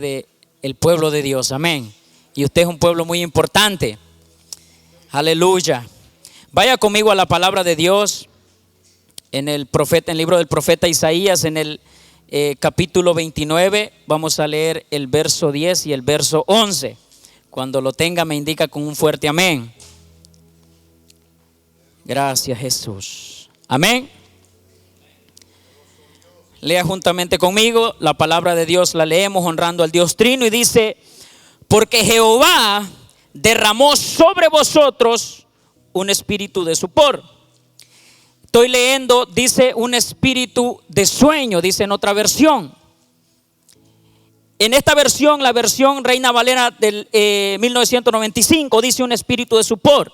de el pueblo de Dios, amén. Y usted es un pueblo muy importante, aleluya. Vaya conmigo a la palabra de Dios en el libro del profeta Isaías, en el capítulo 29. Vamos a leer el verso 10 y el verso 11. Cuando lo tenga me indica con un fuerte amén. Gracias, Jesús, amén. Lea juntamente conmigo la palabra de Dios, la leemos honrando al Dios Trino y dice: porque Jehová derramó sobre vosotros un espíritu de sopor. Estoy leyendo, dice un espíritu de sueño, dice en otra versión. En esta versión, la versión Reina Valera del 1995, dice un espíritu de sopor.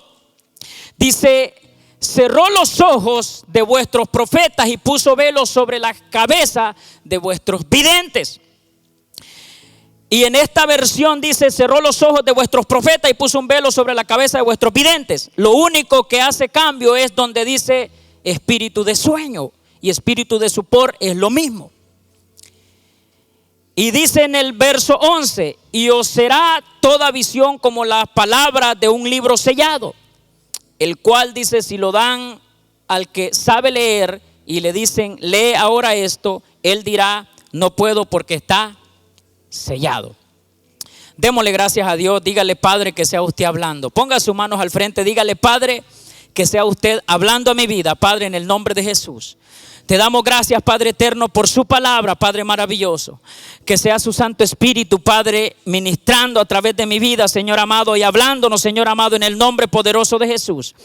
Dice: cerró los ojos de vuestros profetas y puso velos sobre la cabeza de vuestros videntes. Y en esta versión dice: cerró los ojos de vuestros profetas y puso un velo sobre la cabeza de vuestros videntes. Lo único que hace cambio es donde dice espíritu de sueño, y espíritu de sopor es lo mismo. Y dice en el verso 11: y os será toda visión como las palabras de un libro sellado, el cual dice, si lo dan al que sabe leer y le dicen: lee ahora esto, él dirá: no puedo porque está sellado. Démosle gracias a Dios. Dígale: Padre, que sea usted hablando. Ponga sus manos al frente, dígale: Padre, que sea usted hablando a mi vida, Padre, en el nombre de Jesús. Te damos gracias, Padre eterno, por su palabra, Padre maravilloso. Que sea su Santo Espíritu, Padre, ministrando a través de mi vida, Señor amado, y hablándonos, Señor amado, en el nombre poderoso de Jesús.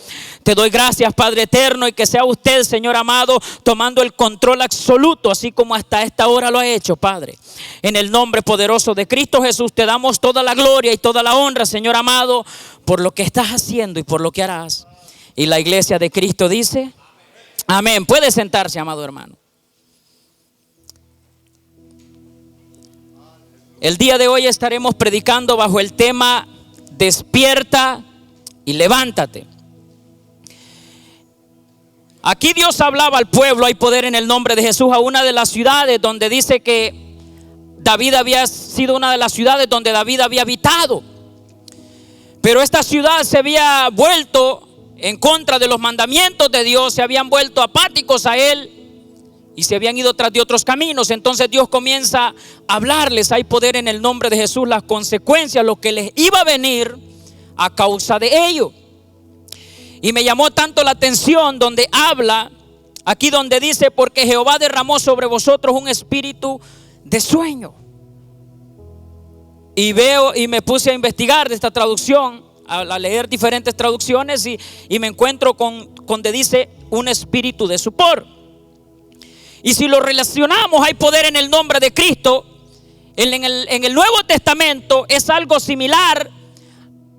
Te doy gracias, Padre eterno, y que sea usted, Señor amado, tomando el control absoluto, así como hasta esta hora lo ha hecho, Padre. En el nombre poderoso de Cristo Jesús, te damos toda la gloria y toda la honra, Señor amado, por lo que estás haciendo y por lo que harás. Y la iglesia de Cristo dice: amén. Puede sentarse, amado hermano. El día de hoy estaremos predicando bajo el tema: despierta y levántate. Aquí Dios hablaba al pueblo: hay poder en el nombre de Jesús, a una de las ciudades donde dice que David había sido una de las ciudades donde David había habitado. Pero esta ciudad se había vuelto en contra de los mandamientos de Dios, se habían vuelto apáticos a Él y se habían ido tras de otros caminos. Entonces Dios comienza a hablarles: hay poder en el nombre de Jesús, las consecuencias, lo que les iba a venir a causa de ello. Y me llamó tanto la atención donde habla, aquí donde dice: porque Jehová derramó sobre vosotros un espíritu de sueño. Y veo y me puse a investigar de esta traducción, a leer diferentes traducciones, y me encuentro con donde dice un espíritu de sopor. Y si lo relacionamos, hay poder en el nombre de Cristo. En el Nuevo Testamento es algo similar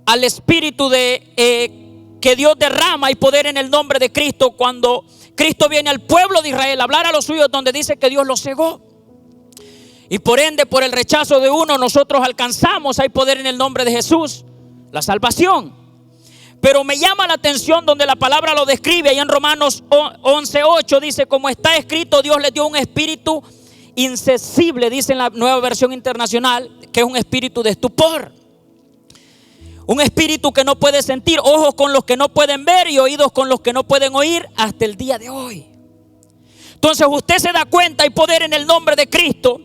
al espíritu que Dios derrama. Hay poder en el nombre de Cristo cuando Cristo viene al pueblo de Israel a hablar a los suyos, donde dice que Dios los cegó. Y por ende, por el rechazo de uno, nosotros alcanzamos, hay poder en el nombre de Jesús, la salvación. Pero me llama la atención donde la palabra lo describe, ahí en Romanos 11:8 dice: como está escrito, Dios les dio un espíritu insensible, dice en la Nueva Versión Internacional, que es un espíritu de estupor. Un espíritu que no puede sentir, ojos con los que no pueden ver y oídos con los que no pueden oír hasta el día de hoy. Entonces usted se da cuenta, hay poder en el nombre de Cristo,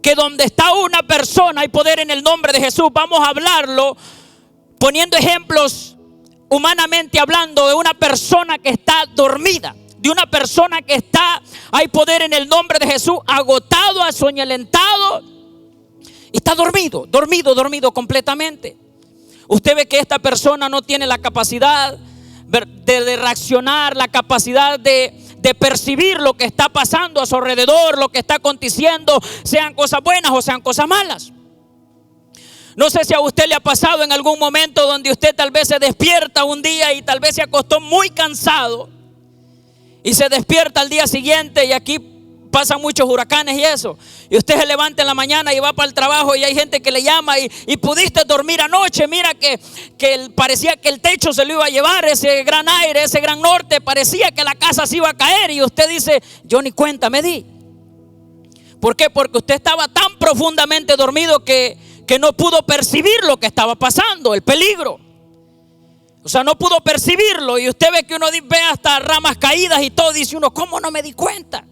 que donde está una persona hay poder en el nombre de Jesús. Vamos a hablarlo poniendo ejemplos, humanamente hablando, de una persona que está dormida, de una persona que hay poder en el nombre de Jesús, agotado, asoñalentado, y está dormido completamente. Usted ve que esta persona no tiene la capacidad de reaccionar, la capacidad de percibir lo que está pasando a su alrededor, lo que está aconteciendo, sean cosas buenas o sean cosas malas. No sé si a usted le ha pasado en algún momento donde usted tal vez se despierta un día y tal vez se acostó muy cansado y se despierta al día siguiente, y aquí pasan muchos huracanes y eso, y usted se levanta en la mañana y va para el trabajo y hay gente que le llama y pudiste dormir anoche, mira que parecía que el techo se lo iba a llevar, ese gran aire, ese gran norte, parecía que la casa se iba a caer, y usted dice: yo ni cuenta me di. ¿Por qué? Porque usted estaba tan profundamente dormido que no pudo percibir lo que estaba pasando, el peligro. O sea, no pudo percibirlo. Y usted ve que uno ve hasta ramas caídas y todo. Dice uno, ¿cómo no me di cuenta?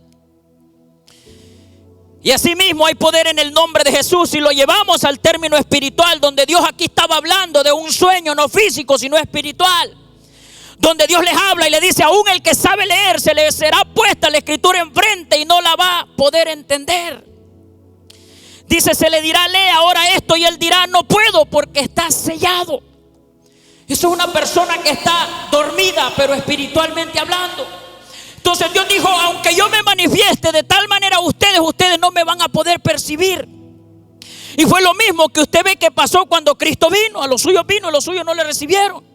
Y así mismo hay poder en el nombre de Jesús. Si lo llevamos al término espiritual, donde Dios aquí estaba hablando de un sueño no físico sino espiritual, donde Dios les habla y le dice, aún el que sabe leer, se le será puesta la escritura enfrente y no la va a poder entender. Dice, se le dirá, lee ahora esto, y él dirá, no puedo porque está sellado. Eso es una persona que está dormida, pero espiritualmente hablando. Entonces Dios dijo, aunque yo me manifieste de tal manera a ustedes no me van a poder percibir. Y fue lo mismo que usted ve que pasó cuando Cristo vino. A los suyos vino y los suyos no le recibieron.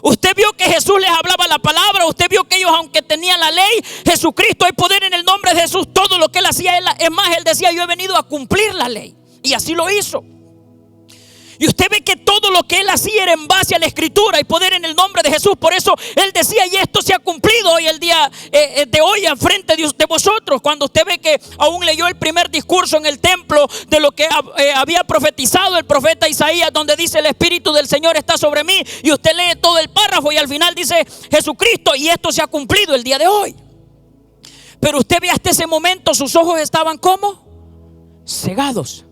Usted vio que Jesús les hablaba la palabra. Usted vio que ellos, aunque tenían la ley, Jesucristo, hay poder en el nombre de Jesús. Todo lo que él hacía, es más, él decía, yo he venido a cumplir la ley. Y así lo hizo. Y usted ve que todo lo que él hacía era en base a la escritura y poder en el nombre de Jesús. Por eso él decía, y esto se ha cumplido hoy, el día de hoy, al frente de vosotros. Cuando usted ve que aún leyó el primer discurso en el templo de lo que había profetizado el profeta Isaías, donde dice, el Espíritu del Señor está sobre mí. Y usted lee todo el párrafo y al final dice Jesucristo, y esto se ha cumplido el día de hoy. Pero usted ve hasta ese momento sus ojos estaban ¿cómo? Cegados.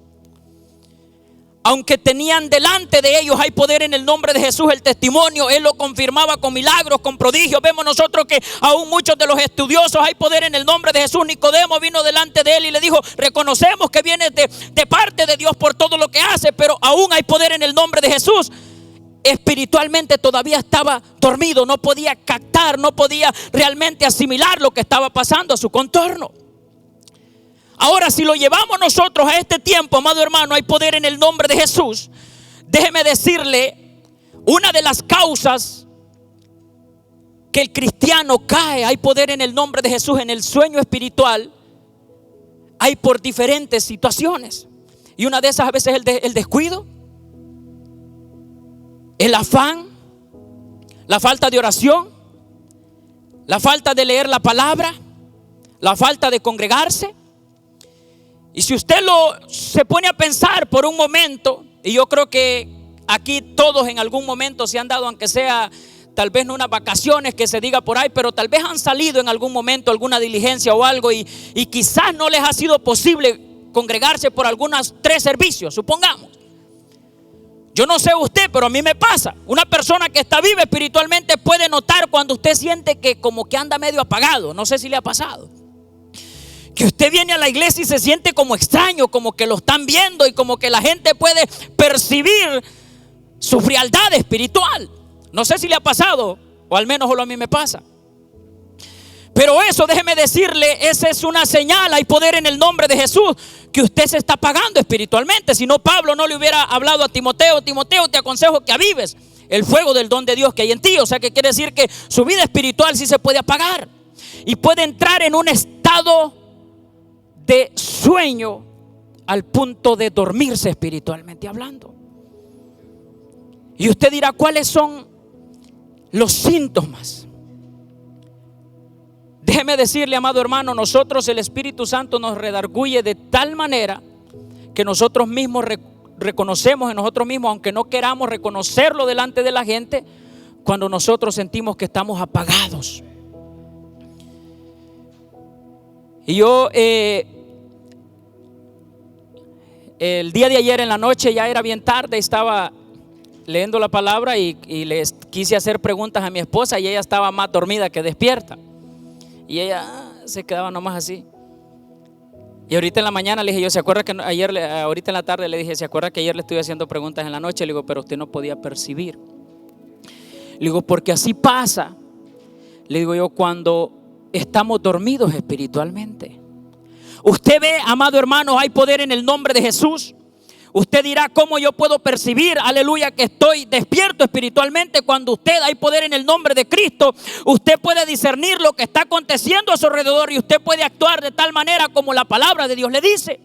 Aunque tenían delante de ellos, hay poder en el nombre de Jesús, el testimonio. Él lo confirmaba con milagros, con prodigios. Vemos nosotros que aún muchos de los estudiosos, hay poder en el nombre de Jesús. Nicodemo vino delante de él y le dijo, reconocemos que viene de parte de Dios por todo lo que hace, pero aún hay poder en el nombre de Jesús. Espiritualmente todavía estaba dormido, no podía captar, no podía realmente asimilar lo que estaba pasando a su contorno. Ahora, si lo llevamos nosotros a este tiempo, amado hermano, hay poder en el nombre de Jesús. Déjeme decirle, una de las causas que el cristiano cae, hay poder en el nombre de Jesús, en el sueño espiritual, hay por diferentes situaciones. Y una de esas a veces es el descuido, el afán, la falta de oración, la falta de leer la palabra, la falta de congregarse. Y si usted se pone a pensar por un momento, y yo creo que aquí todos en algún momento se han dado, aunque sea tal vez no unas vacaciones que se diga por ahí, pero tal vez han salido en algún momento alguna diligencia o algo y quizás no les ha sido posible congregarse por algunos 3 servicios, supongamos. Yo no sé usted, pero a mí me pasa. Una persona que está viva espiritualmente puede notar cuando usted siente que como que anda medio apagado. No sé si le ha pasado. Que usted viene a la iglesia y se siente como extraño, como que lo están viendo y como que la gente puede percibir su frialdad espiritual. No sé si le ha pasado, o al menos solo a mí me pasa. Pero eso, déjeme decirle, esa es una señal, hay poder en el nombre de Jesús, que usted se está apagando espiritualmente. Si no, Pablo no le hubiera hablado a Timoteo, Timoteo, te aconsejo que avives el fuego del don de Dios que hay en ti. O sea, que quiere decir que su vida espiritual sí se puede apagar y puede entrar en un estado de sueño al punto de dormirse espiritualmente hablando. Y usted dirá, ¿cuáles son los síntomas? Déjeme decirle, amado hermano, nosotros, el Espíritu Santo nos redarguye de tal manera que nosotros mismos reconocemos en nosotros mismos, aunque no queramos reconocerlo delante de la gente, cuando nosotros sentimos que estamos apagados. Y yo el día de ayer en la noche, ya era bien tarde, estaba leyendo la palabra y les quise hacer preguntas a mi esposa y ella estaba más dormida que despierta. Y ella se quedaba nomás así. Y ahorita en la mañana le dije, yo, ¿se acuerda que ayer, ahorita en la tarde le dije, ¿se acuerda que ayer le estuve haciendo preguntas en la noche? Le digo, pero usted no podía percibir. Le digo, porque así pasa, le digo yo, cuando estamos dormidos espiritualmente. Usted ve, amado hermano, hay poder en el nombre de Jesús. Usted dirá, ¿cómo yo puedo percibir, aleluya, que estoy despierto espiritualmente? Cuando usted, hay poder en el nombre de Cristo, usted puede discernir lo que está aconteciendo a su alrededor y usted puede actuar de tal manera como la palabra de Dios le dice.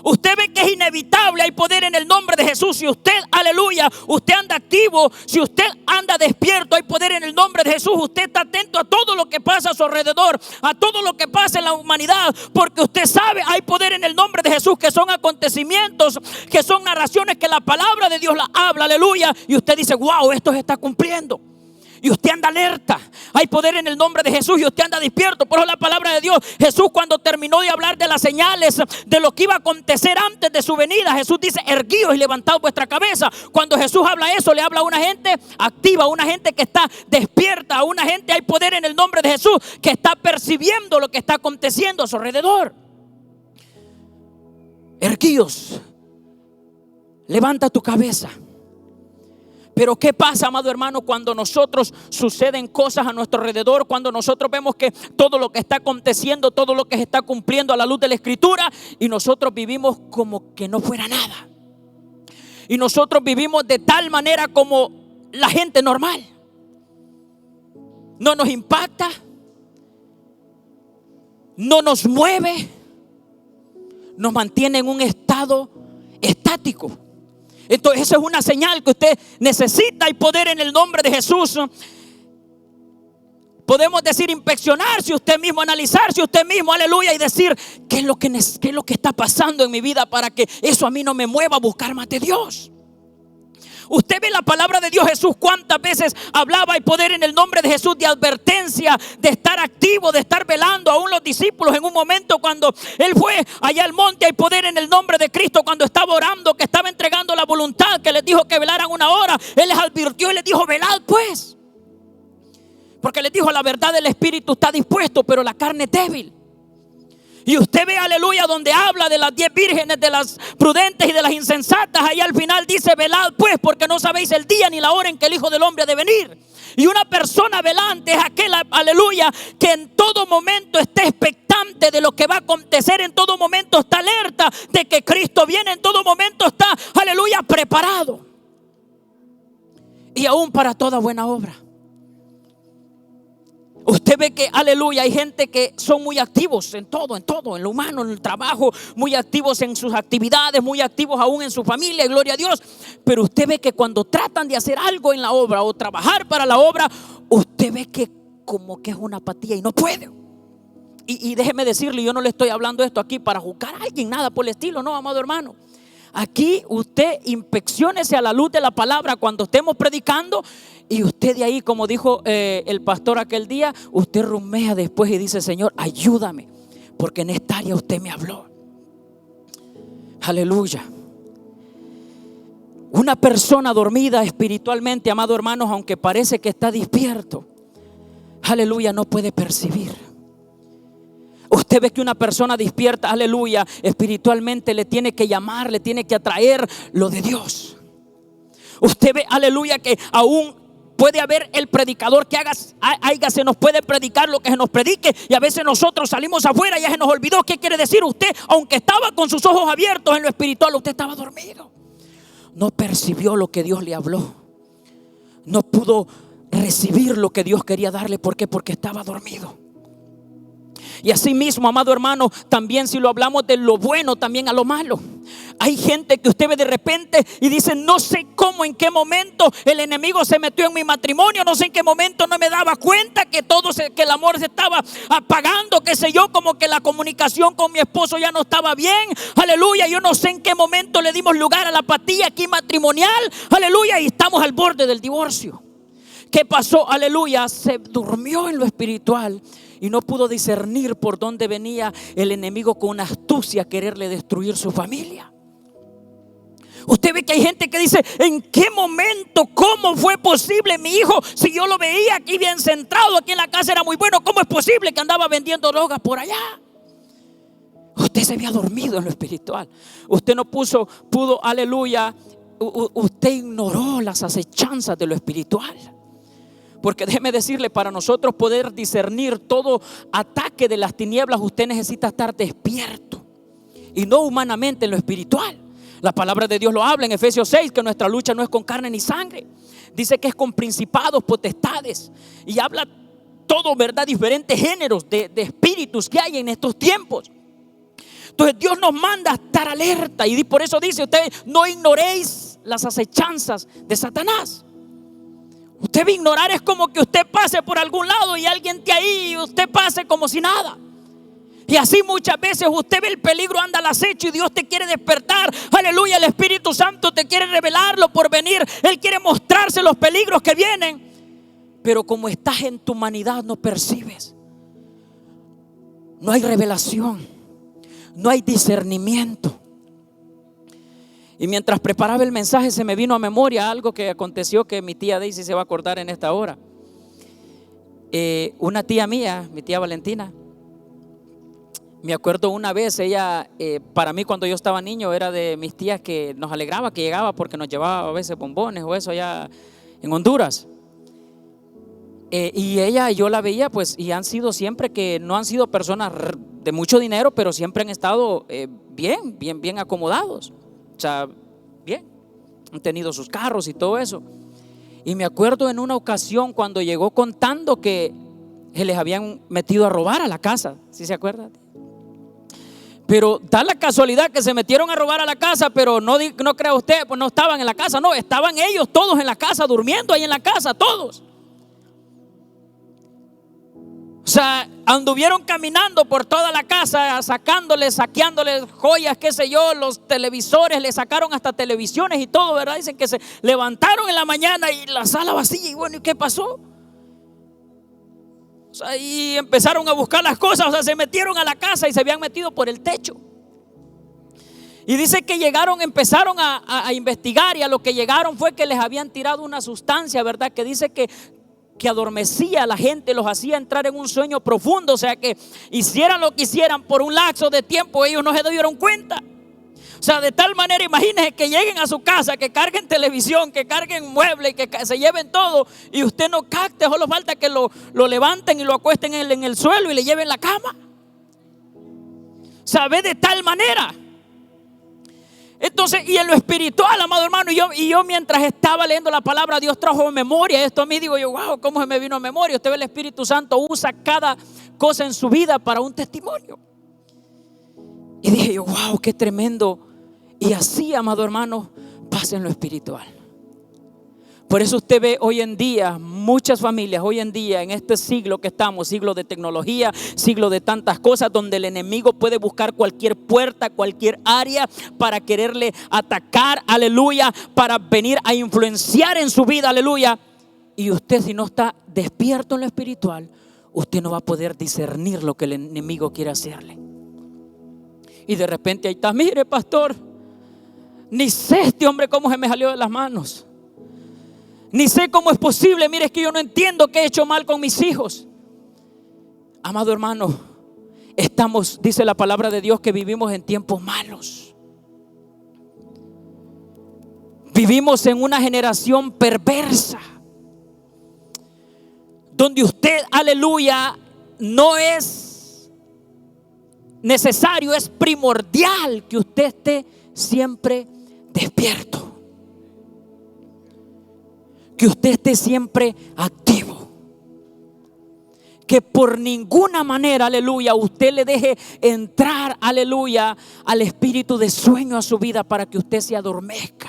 Usted ve que es inevitable, hay poder en el nombre de Jesús. Si usted, aleluya, usted anda activo, si usted anda despierto, hay poder en el nombre de Jesús. Usted está atento a todo lo que pasa a su alrededor, a todo lo que pasa en la humanidad, porque usted sabe, hay poder en el nombre de Jesús, que son acontecimientos, que son narraciones que la palabra de Dios la habla, aleluya. Y usted dice, wow, esto se está cumpliendo. Y usted anda alerta. Hay poder en el nombre de Jesús y usted anda despierto. Por eso la palabra de Dios, Jesús, cuando terminó de hablar de las señales, de lo que iba a acontecer antes de su venida, Jesús dice, erguíos y levantad vuestra cabeza. Cuando Jesús habla eso, le habla a una gente activa, a una gente que está despierta, a una gente, hay poder en el nombre de Jesús, que está percibiendo lo que está aconteciendo a su alrededor. Erguíos, levanta tu cabeza. Pero ¿qué pasa, amado hermano, cuando nosotros suceden cosas a nuestro alrededor? Cuando nosotros vemos que todo lo que está aconteciendo, todo lo que se está cumpliendo a la luz de la Escritura, y nosotros vivimos como que no fuera nada. Y nosotros vivimos de tal manera como la gente normal. No nos impacta, no nos mueve, nos mantiene en un estado estático. Entonces esa es una señal que usted necesita, y poder en el nombre de Jesús. Podemos decir, inspeccionarse usted mismo, analizarse usted mismo, aleluya, y decir, ¿qué es lo que está pasando en mi vida para que eso a mí no me mueva a buscar más de Dios? Usted ve la palabra de Dios. Jesús cuántas veces hablaba, y poder en el nombre de Jesús, de advertencia, de estar activo, de estar velando. Aún los discípulos en un momento cuando Él fue allá al monte, hay poder en el nombre de Cristo. Cuando estaba orando, que estaba entregando la voluntad, que les dijo que velaran una hora, Él les advirtió y les dijo, velad pues. Porque les dijo, la verdad del Espíritu está dispuesto, pero la carne es débil. Y usted ve, aleluya, donde habla de las 10 vírgenes, de las prudentes y de las insensatas. Ahí al final dice, velad pues, porque no sabéis el día ni la hora en que el Hijo del Hombre ha de venir. Y una persona velante es aquel, aleluya, que en todo momento está expectante de lo que va a acontecer. En todo momento está alerta de que Cristo viene. En todo momento está, aleluya, preparado. Y aún para toda buena obra. Usted ve que, aleluya, hay gente que son muy activos en todo, en lo humano, en el trabajo, muy activos en sus actividades, muy activos aún en su familia, y gloria a Dios. Pero usted ve que cuando tratan de hacer algo en la obra o trabajar para la obra, usted ve que como que es una apatía y no puede. Y déjeme decirle, yo no le estoy hablando esto aquí para juzgar a alguien, nada por el estilo, no, amado hermano. Aquí usted inspecciónese a la luz de la palabra cuando estemos predicando, y usted de ahí, como dijo el pastor aquel día, usted rumea después y dice, Señor, ayúdame, porque en esta área usted me habló. Aleluya. Una persona dormida espiritualmente, amado hermanos, aunque parece que está despierto, aleluya, no puede percibir. Usted ve que una persona despierta, aleluya, espiritualmente le tiene que llamar, le tiene que atraer lo de Dios. Usted ve, aleluya, que aún puede haber el predicador que se nos puede predicar lo que se nos predique, y a veces nosotros salimos afuera y ya se nos olvidó qué quiere decir. Usted, aunque estaba con sus ojos abiertos en lo espiritual, usted estaba dormido. No percibió lo que Dios le habló. No pudo recibir lo que Dios quería darle. ¿Por qué? Porque estaba dormido. Y así mismo, amado hermano, también si lo hablamos de lo bueno, también a lo malo. Hay gente que usted ve de repente y dice, no sé cómo, en qué momento el enemigo se metió en mi matrimonio, no sé en qué momento no me daba cuenta que que el amor se estaba apagando, qué sé yo, como que la comunicación con mi esposo ya no estaba bien, aleluya. Yo no sé en qué momento le dimos lugar a la apatía aquí matrimonial, aleluya, y estamos al borde del divorcio. ¿Qué pasó? Aleluya, se durmió en lo espiritual y no pudo discernir por dónde venía el enemigo con una astucia a quererle destruir su familia. Usted ve que hay gente que dice, ¿en qué momento? ¿Cómo fue posible? Mi hijo, si yo lo veía aquí bien centrado, aquí en la casa era muy bueno, ¿cómo es posible que andaba vendiendo drogas por allá? Usted se había dormido en lo espiritual. Usted no pudo, aleluya, usted ignoró las acechanzas de lo espiritual. Porque déjeme decirle, para nosotros poder discernir todo ataque de las tinieblas, usted necesita estar despierto, y no humanamente en lo espiritual. La palabra de Dios lo habla en Efesios 6, que nuestra lucha no es con carne ni sangre. Dice que es con principados, potestades, y habla todo, ¿verdad? Diferentes géneros de espíritus que hay en estos tiempos. Entonces Dios nos manda a estar alerta, y por eso dice: ustedes no ignoréis las acechanzas de Satanás. Usted va a ignorar, es como que usted pase por algún lado y alguien esté ahí y usted pase como si nada. Y así muchas veces usted ve el peligro, anda al acecho, y Dios te quiere despertar. Aleluya, el Espíritu Santo te quiere revelarlo por venir. Él quiere mostrarse los peligros que vienen. Pero como estás en tu humanidad, no percibes. No hay revelación, no hay discernimiento. Y mientras preparaba el mensaje, se me vino a memoria algo que aconteció, que mi tía Daisy se va a acordar en esta hora. Una tía mía, mi tía Valentina, me acuerdo una vez, ella, para mí cuando yo estaba niño, era de mis tías que nos alegraba que llegaba, porque nos llevaba a veces bombones o eso allá en Honduras. Y ella, yo la veía, pues, y han sido siempre, que no han sido personas de mucho dinero, pero siempre han estado bien acomodados. O sea, bien, han tenido sus carros y todo eso. Y me acuerdo en una ocasión cuando llegó contando que se les habían metido a robar a la casa. ¿Sí se acuerdan? Pero da la casualidad que se metieron a robar a la casa, pero no crea usted, pues no estaban en la casa, no, estaban ellos todos en la casa, durmiendo ahí en la casa, todos. O sea, anduvieron caminando por toda la casa, sacándoles, saqueándoles joyas, qué sé yo, los televisores, le sacaron hasta televisiones y todo, ¿verdad? Dicen que se levantaron en la mañana y la sala vacía, y bueno, ¿y qué pasó? O sea, y empezaron a buscar las cosas, o sea, se metieron a la casa y se habían metido por el techo. Y dice que empezaron a investigar, y a lo que llegaron fue que les habían tirado una sustancia, ¿verdad? Que dice que adormecía a la gente, los hacía entrar en un sueño profundo. O sea, que hicieran lo que hicieran por un lapso de tiempo, ellos no se dieron cuenta. O sea, de tal manera, imagínense que lleguen a su casa, que carguen televisión, que carguen muebles, que se lleven todo, y usted no capte. Solo falta que lo levanten y lo acuesten en el suelo y le lleven la cama. O sea, ve de tal manera. Entonces, y en lo espiritual, amado hermano, y yo mientras estaba leyendo la palabra, Dios trajo a memoria esto a mí. Digo yo: wow, ¿cómo se me vino a memoria? Usted ve, el Espíritu Santo usa cada cosa en su vida para un testimonio. Y dije yo: wow, qué tremendo. Y así, amado hermano, pasa en lo espiritual. Por eso usted ve hoy en día muchas familias, hoy en día en este siglo que estamos, siglo de tecnología, siglo de tantas cosas, donde el enemigo puede buscar cualquier puerta, cualquier área para quererle atacar, aleluya, para venir a influenciar en su vida, aleluya. Y usted, si no está despierto en lo espiritual, usted no va a poder discernir lo que el enemigo quiere hacerle. Y de repente ahí está: mire, pastor, ni sé este hombre cómo se me salió de las manos. Ni sé cómo es posible. Mire, es que yo no entiendo qué he hecho mal con mis hijos. Amado hermano, dice la palabra de Dios, que vivimos en tiempos malos. Vivimos en una generación perversa, donde usted, aleluya, no es necesario, es primordial que usted esté siempre despierto, que usted esté siempre activo, que por ninguna manera, aleluya, usted le deje entrar, aleluya, al espíritu de sueño a su vida, para que usted se adormezca.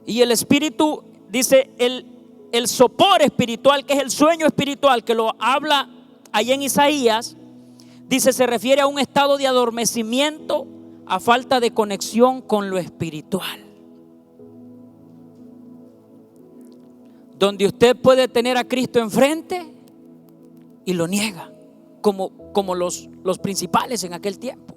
Y el espíritu, dice, el sopor espiritual, que es el sueño espiritual, que lo habla ahí en Isaías, dice, se refiere a un estado de adormecimiento, a falta de conexión con lo espiritual, donde usted puede tener a Cristo enfrente y lo niega, como los principales en aquel tiempo.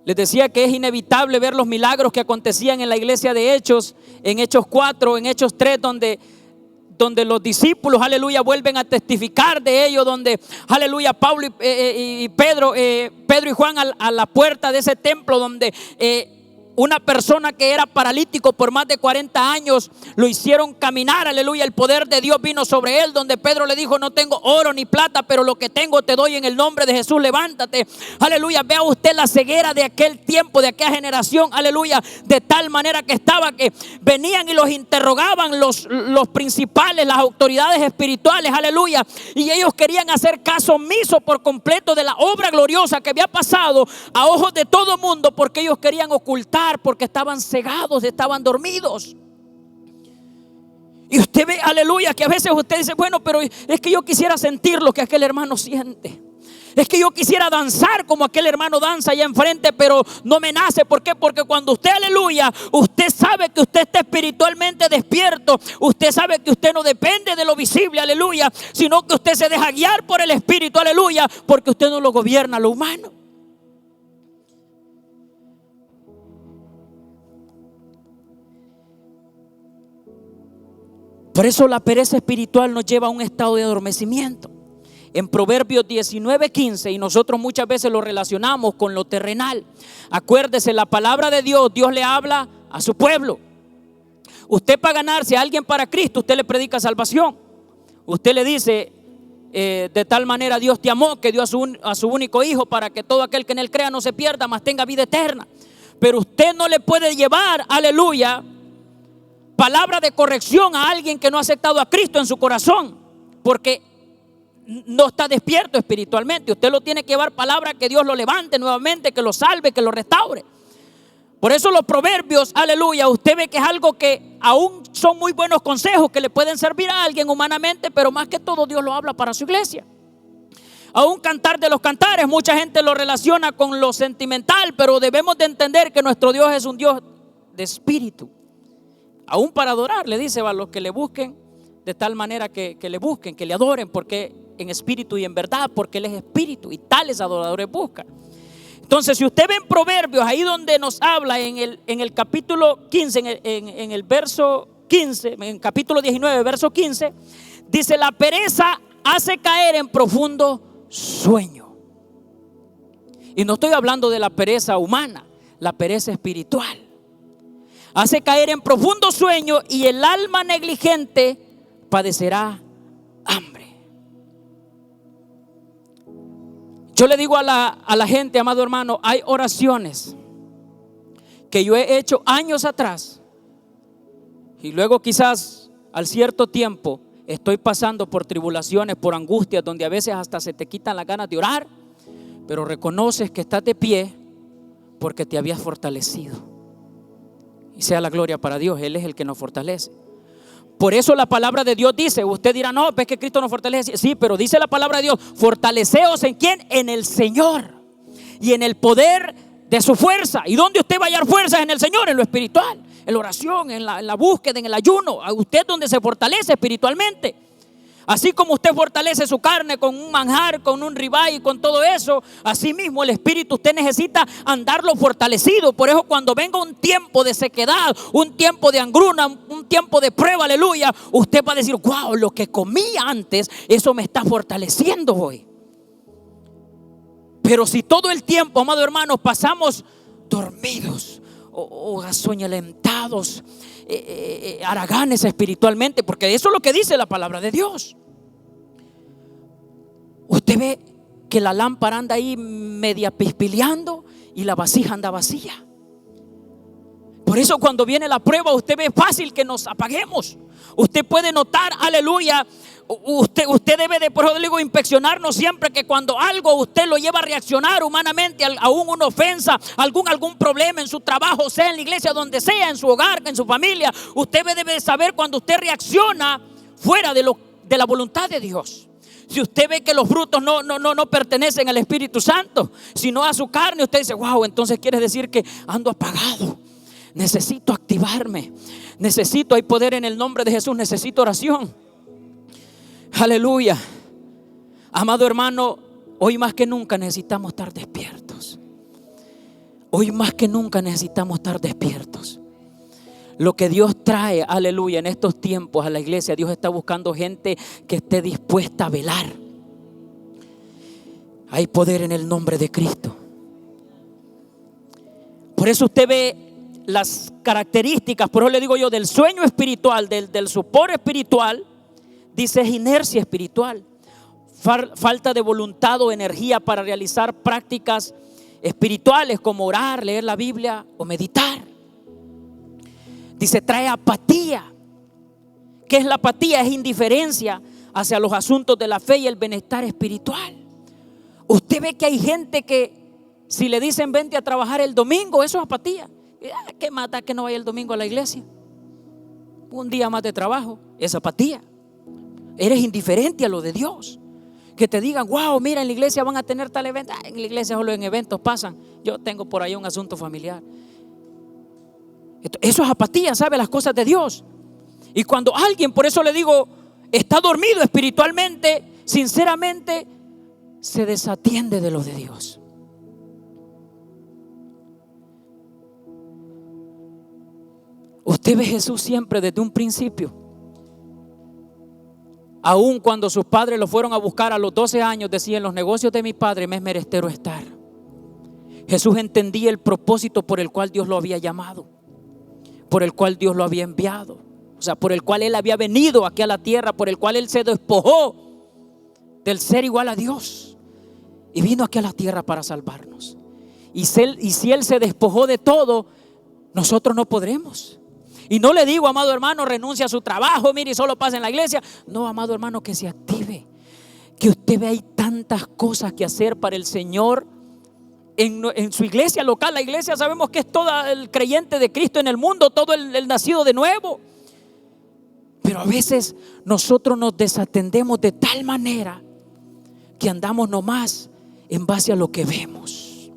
Les decía que es inevitable ver los milagros que acontecían en la iglesia de Hechos, en Hechos 4, en Hechos 3, donde los discípulos, aleluya, vuelven a testificar de ello, donde, aleluya, Pablo y Pedro y Juan a la puerta de ese templo, donde una persona que era paralítico por más de 40 años, lo hicieron caminar, aleluya. El poder de Dios vino sobre él, donde Pedro le dijo: no tengo oro ni plata, pero lo que tengo te doy en el nombre de Jesús, levántate. Aleluya, vea usted la ceguera de aquel tiempo, de aquella generación, aleluya, de tal manera que estaba que venían y los interrogaban los principales, las autoridades espirituales, aleluya, y ellos querían hacer caso omiso por completo de la obra gloriosa que había pasado a ojos de todo el mundo, porque ellos querían ocultar, porque estaban cegados, estaban dormidos. Y usted ve, aleluya, que a veces usted dice: bueno, pero es que yo quisiera sentir lo que aquel hermano siente. Es que yo quisiera danzar como aquel hermano danza allá enfrente, pero no me nace. ¿Por qué? Porque cuando usted, aleluya, usted sabe que usted está espiritualmente despierto. Usted sabe que usted no depende de lo visible, aleluya, sino que usted se deja guiar por el Espíritu, aleluya, porque usted no lo gobierna lo humano. Por eso la pereza espiritual nos lleva a un estado de adormecimiento. En Proverbios 19:15, y nosotros muchas veces lo relacionamos con lo terrenal. Acuérdese, la palabra de Dios, Dios le habla a su pueblo. Usted, para ganarse a alguien para Cristo, usted le predica salvación. Usted le dice: de tal manera Dios te amó, que dio a su único hijo, para que todo aquel que en él crea no se pierda, mas tenga vida eterna. Pero usted no le puede llevar, aleluya, palabra de corrección a alguien que no ha aceptado a Cristo en su corazón, porque no está despierto espiritualmente. Usted lo tiene que llevar palabra que Dios lo levante nuevamente, que lo salve, que lo restaure. Por eso los proverbios, aleluya, usted ve que es algo que aún son muy buenos consejos que le pueden servir a alguien humanamente, pero más que todo Dios lo habla para su iglesia. Aún cantar de los cantares, mucha gente lo relaciona con lo sentimental, pero debemos de entender que nuestro Dios es un Dios de espíritu. Aún para adorar, le dice a los que le busquen, de tal manera que le busquen, que le adoren, porque en espíritu y en verdad, porque Él es espíritu y tales adoradores buscan. Entonces, si usted ve en Proverbios, ahí donde nos habla en el capítulo 15, en el verso 15, en el capítulo 19, verso 15, dice: la pereza hace caer en profundo sueño. Y no estoy hablando de la pereza humana, la pereza espiritual. Hace caer en profundo sueño, y el alma negligente padecerá hambre. Yo le digo a la gente, amado hermano, hay oraciones que yo he hecho años atrás, y luego quizás al cierto tiempo estoy pasando por tribulaciones, por angustias, donde a veces hasta se te quitan las ganas de orar, pero reconoces que estás de pie porque te habías fortalecido. Y sea la gloria para Dios, Él es el que nos fortalece. Por eso la palabra de Dios dice, usted dirá: no, es que Cristo nos fortalece. Sí, pero dice la palabra de Dios: fortaleceos ¿en quién? En el Señor y en el poder de su fuerza. ¿Y dónde usted va a hallar fuerzas? En el Señor, en lo espiritual, en la oración, en la búsqueda, en el ayuno. A usted donde se fortalece espiritualmente. Así como usted fortalece su carne con un manjar, con un ribeye y con todo eso, así mismo el espíritu usted necesita andarlo fortalecido. Por eso cuando venga un tiempo de sequedad, un tiempo de hambruna, un tiempo de prueba, aleluya, usted va a decir: wow, lo que comí antes, eso me está fortaleciendo hoy. Pero si todo el tiempo, amado hermano, pasamos dormidos o asoñalentados, haraganes espiritualmente, porque eso es lo que dice la palabra de Dios. Usted ve que la lámpara anda ahí media pispileando y la vasija anda vacía. Por eso cuando viene la prueba, usted ve fácil que nos apaguemos. Usted puede notar, aleluya, usted debe de, por eso digo, inspeccionarnos siempre, que cuando algo usted lo lleva a reaccionar humanamente, aún una ofensa, algún problema en su trabajo, sea en la iglesia, donde sea, en su hogar, en su familia, usted debe de saber cuando usted reacciona fuera de la voluntad de Dios. Si usted ve que los frutos no pertenecen al Espíritu Santo, sino a su carne, usted dice: wow, entonces quiere decir que ando apagado. Necesito activarme. Hay poder en el nombre de Jesús. Necesito oración. Aleluya. Amado hermano, hoy más que nunca necesitamos estar despiertos. Hoy más que nunca necesitamos estar despiertos. Lo que Dios trae, aleluya, en estos tiempos a la iglesia, Dios está buscando gente que esté dispuesta a velar. Hay poder en el nombre de Cristo. Por eso usted ve las características, por eso le digo yo, del sueño espiritual, del sopor espiritual, dice es inercia espiritual, falta de voluntad o energía para realizar prácticas espirituales como orar, leer la Biblia o meditar. Dice trae apatía. ¿Qué es la apatía? Es indiferencia hacia los asuntos de la fe y el bienestar espiritual. Usted ve que hay gente que si le dicen vente a trabajar el domingo, eso es apatía. ¿Qué mata que no vaya el domingo a la iglesia? Un día más de trabajo, es apatía. Eres indiferente a lo de Dios. Que te digan, wow, mira, en la iglesia van a tener tal evento. En la iglesia solo en eventos pasan. Yo tengo por ahí un asunto familiar. Eso es apatía, ¿sabe? Las cosas de Dios. Y cuando alguien, por eso le digo, está dormido espiritualmente, sinceramente, se desatiende de lo de Dios. Usted ve a Jesús siempre desde un principio. Aun cuando sus padres lo fueron a buscar a los 12 años, decía: en los negocios de mi padre me es menester estar. Jesús entendía el propósito por el cual Dios lo había llamado, por el cual Dios lo había enviado, o sea, por el cual Él había venido aquí a la tierra, por el cual Él se despojó del ser igual a Dios y vino aquí a la tierra para salvarnos. Y si Él se despojó de todo, nosotros no podremos. Y no le digo, amado hermano, renuncia a su trabajo, mire, y solo pasa en la iglesia. No, amado hermano, que se active. Que usted vea, hay tantas cosas que hacer para el Señor en su iglesia local. La iglesia sabemos que es todo el creyente de Cristo en el mundo, todo el nacido de nuevo. Pero a veces nosotros nos desatendemos de tal manera que andamos nomás en base a lo que vemos.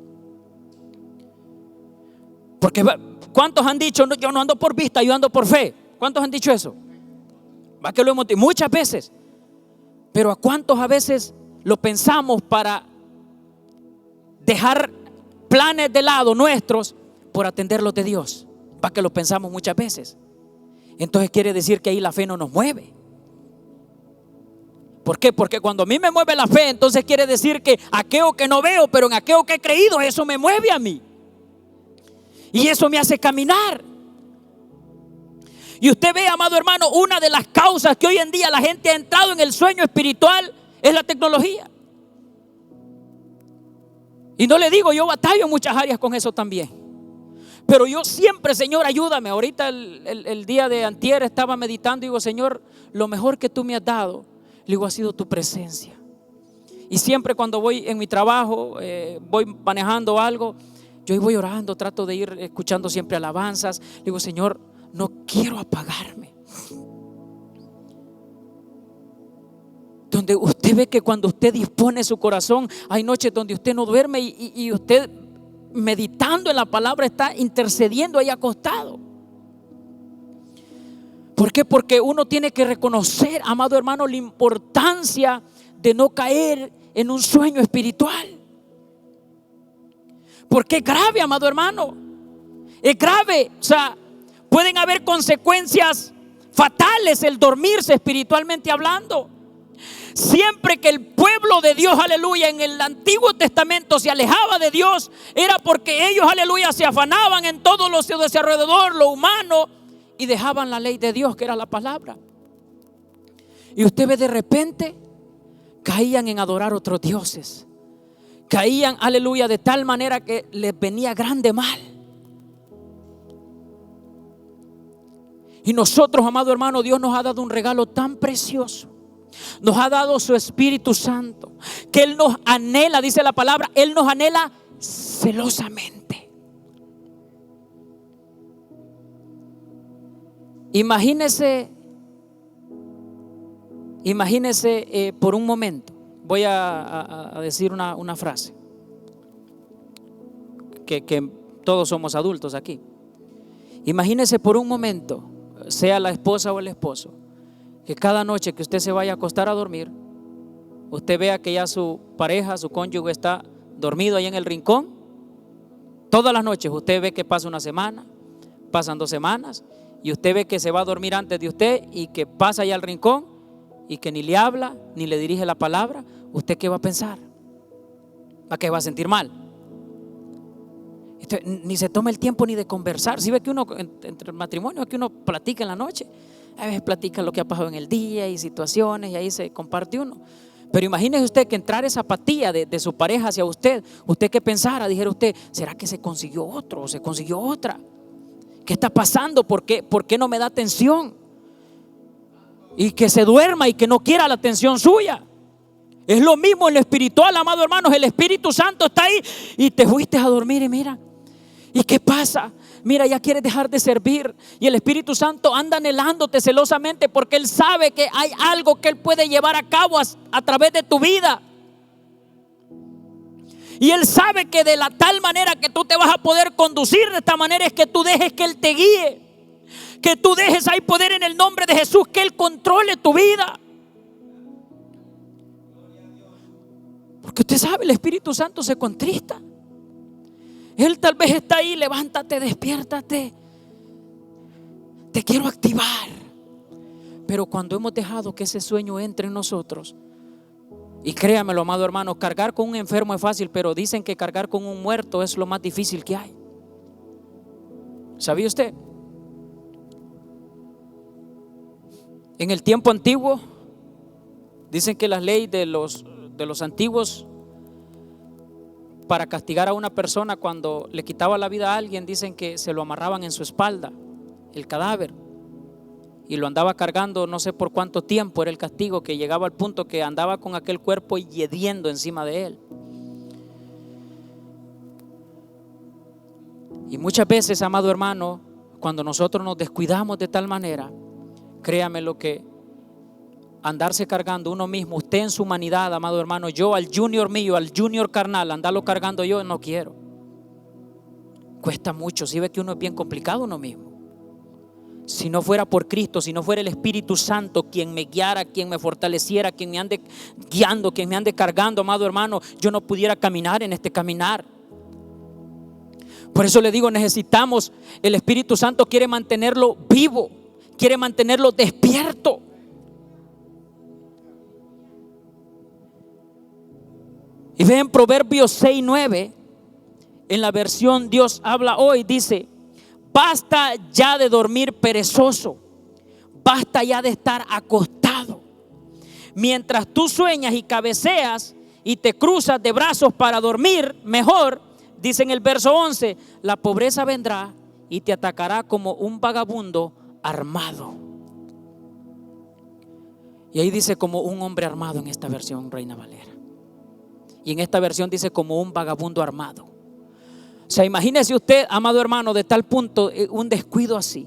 Porque ¿cuántos han dicho yo no ando por vista, yo ando por fe? ¿Cuántos han dicho eso? Va que lo hemos dicho muchas veces. Pero ¿a cuántos a veces lo pensamos para dejar planes de lado nuestros por atender los de Dios? Va que lo pensamos muchas veces. Entonces quiere decir que ahí la fe no nos mueve. ¿Por qué? Porque cuando a mí me mueve la fe, entonces quiere decir que aquello que no veo, pero en aquello que he creído, eso me mueve a mí. Y eso me hace caminar. Y usted ve, amado hermano, una de las causas que hoy en día la gente ha entrado en el sueño espiritual es la tecnología. Y no le digo, yo batallo en muchas áreas con eso también. Pero yo siempre, Señor, ayúdame. Ahorita el día de antier estaba meditando y digo, Señor, lo mejor que tú me has dado, le digo, ha sido tu presencia. Y siempre cuando voy en mi trabajo, voy manejando algo, yo voy orando, trato de ir escuchando siempre alabanzas. Le digo, Señor, no quiero apagarme. Donde usted ve que cuando usted dispone su corazón, hay noches donde usted no duerme y usted meditando en la palabra está intercediendo ahí acostado. ¿Por qué? Porque uno tiene que reconocer, amado hermano, la importancia de no caer en un sueño espiritual. Porque es grave, amado hermano. Es grave. O sea, pueden haber consecuencias fatales el dormirse espiritualmente hablando. Siempre que el pueblo de Dios, aleluya, en el Antiguo Testamento se alejaba de Dios, era porque ellos, aleluya, se afanaban en todo lo de su alrededor, lo humano, y dejaban la ley de Dios, que era la palabra. Y usted ve, de repente caían en adorar otros dioses. Caían, aleluya, de tal manera que les venía grande mal. Y nosotros, amado hermano, Dios nos ha dado un regalo tan precioso. Nos ha dado su Espíritu Santo, que Él nos anhela, dice la palabra, Él nos anhela celosamente. Imagínese por un momento. Voy a decir una frase que todos somos adultos aquí. Imagínese por un momento, sea la esposa o el esposo, que cada noche que usted se vaya a acostar a dormir, usted vea que ya su pareja, su cónyuge está dormido ahí en el rincón. Todas las noches usted ve que pasa una semana, pasan 2 semanas, y usted ve que se va a dormir antes de usted y que pasa allá al rincón y que ni le habla ni le dirige la palabra. ¿Usted qué va a pensar? ¿A qué va a sentir mal? Ni se toma el tiempo ni de conversar. Si ve que uno entre el matrimonio, que uno platica en la noche, a veces platica lo que ha pasado en el día y situaciones, y ahí se comparte uno. Pero imagínese usted que entrar esa apatía de su pareja hacia usted que pensara, dijera usted: ¿será que se consiguió otro o se consiguió otra? ¿Qué está pasando? ¿Por qué no me da atención? Y que se duerma y que no quiera la atención suya. Es lo mismo en lo espiritual, amados hermanos. El Espíritu Santo está ahí y te fuiste a dormir y mira, ¿y qué pasa? Mira, ya quieres dejar de servir, y el Espíritu Santo anda anhelándote celosamente, porque Él sabe que hay algo que Él puede llevar a cabo a través de tu vida. Y Él sabe que de la tal manera que tú te vas a poder conducir de esta manera es que tú dejes que Él te guíe, que tú dejes ahí poder en el nombre de Jesús, que Él controle tu vida. Porque usted sabe, el Espíritu Santo se contrista. Él tal vez está ahí: levántate, despiértate, te quiero activar. Pero cuando hemos dejado que ese sueño entre en nosotros, y créamelo, amado hermano, cargar con un enfermo es fácil, pero dicen que cargar con un muerto es lo más difícil que hay. ¿Sabía usted? En el tiempo antiguo, dicen que las leyes de los antiguos, para castigar a una persona cuando le quitaba la vida a alguien, dicen que se lo amarraban en su espalda, el cadáver, y lo andaba cargando no sé por cuánto tiempo. Era el castigo, que llegaba al punto que andaba con aquel cuerpo hiediendo encima de él. Y muchas veces, amado hermano, cuando nosotros nos descuidamos de tal manera, créame lo que andarse cargando uno mismo, usted en su humanidad, amado hermano, yo al junior mío, al junior carnal, andarlo cargando yo, no quiero. Cuesta mucho. Si ve que uno es bien complicado uno mismo. Si no fuera por Cristo, si no fuera el Espíritu Santo quien me guiara, quien me fortaleciera, quien me ande guiando, quien me ande cargando, amado hermano, yo no pudiera caminar en este caminar. Por eso le digo, necesitamos, el Espíritu Santo quiere mantenerlo vivo, quiere mantenerlo despierto. Y ve en Proverbios 6:9, en la versión Dios habla hoy, dice: basta ya de dormir perezoso, basta ya de estar acostado. Mientras tú sueñas y cabeceas y te cruzas de brazos para dormir mejor, dice en el verso 11, la pobreza vendrá y te atacará como un vagabundo armado. Y ahí dice como un hombre armado en esta versión Reina Valera. Y en esta versión dice como un vagabundo armado. O sea, imagínese usted, amado hermano, de tal punto, un descuido así.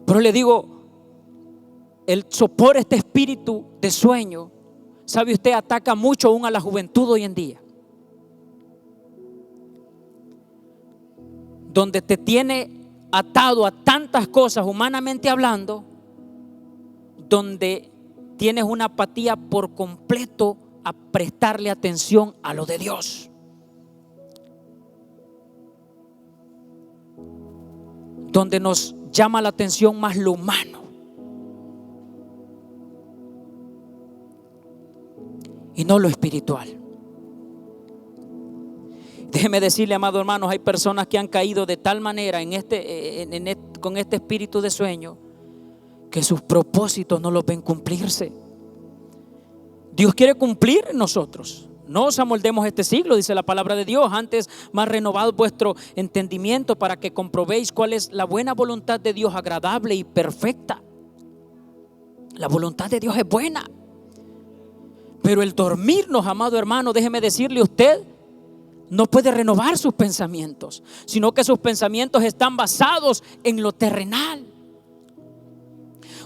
Pero le digo, el sopor, este espíritu de sueño, sabe usted, ataca mucho aún a la juventud hoy en día, donde te tiene atado a tantas cosas humanamente hablando, donde tienes una apatía por completo a prestarle atención a lo de Dios. Donde nos llama la atención más lo humano. Y no lo espiritual. Déjeme decirle, amado hermanos, hay personas que han caído de tal manera con este espíritu de sueño, que sus propósitos no los ven cumplirse. Dios quiere cumplir en nosotros. No os amoldemos este siglo, dice la palabra de Dios. Antes, más renovad vuestro entendimiento para que comprobéis cuál es la buena voluntad de Dios, agradable y perfecta. La voluntad de Dios es buena. Pero el dormirnos, amado hermano, déjeme decirle, usted no puede renovar sus pensamientos, sino que sus pensamientos están basados en lo terrenal.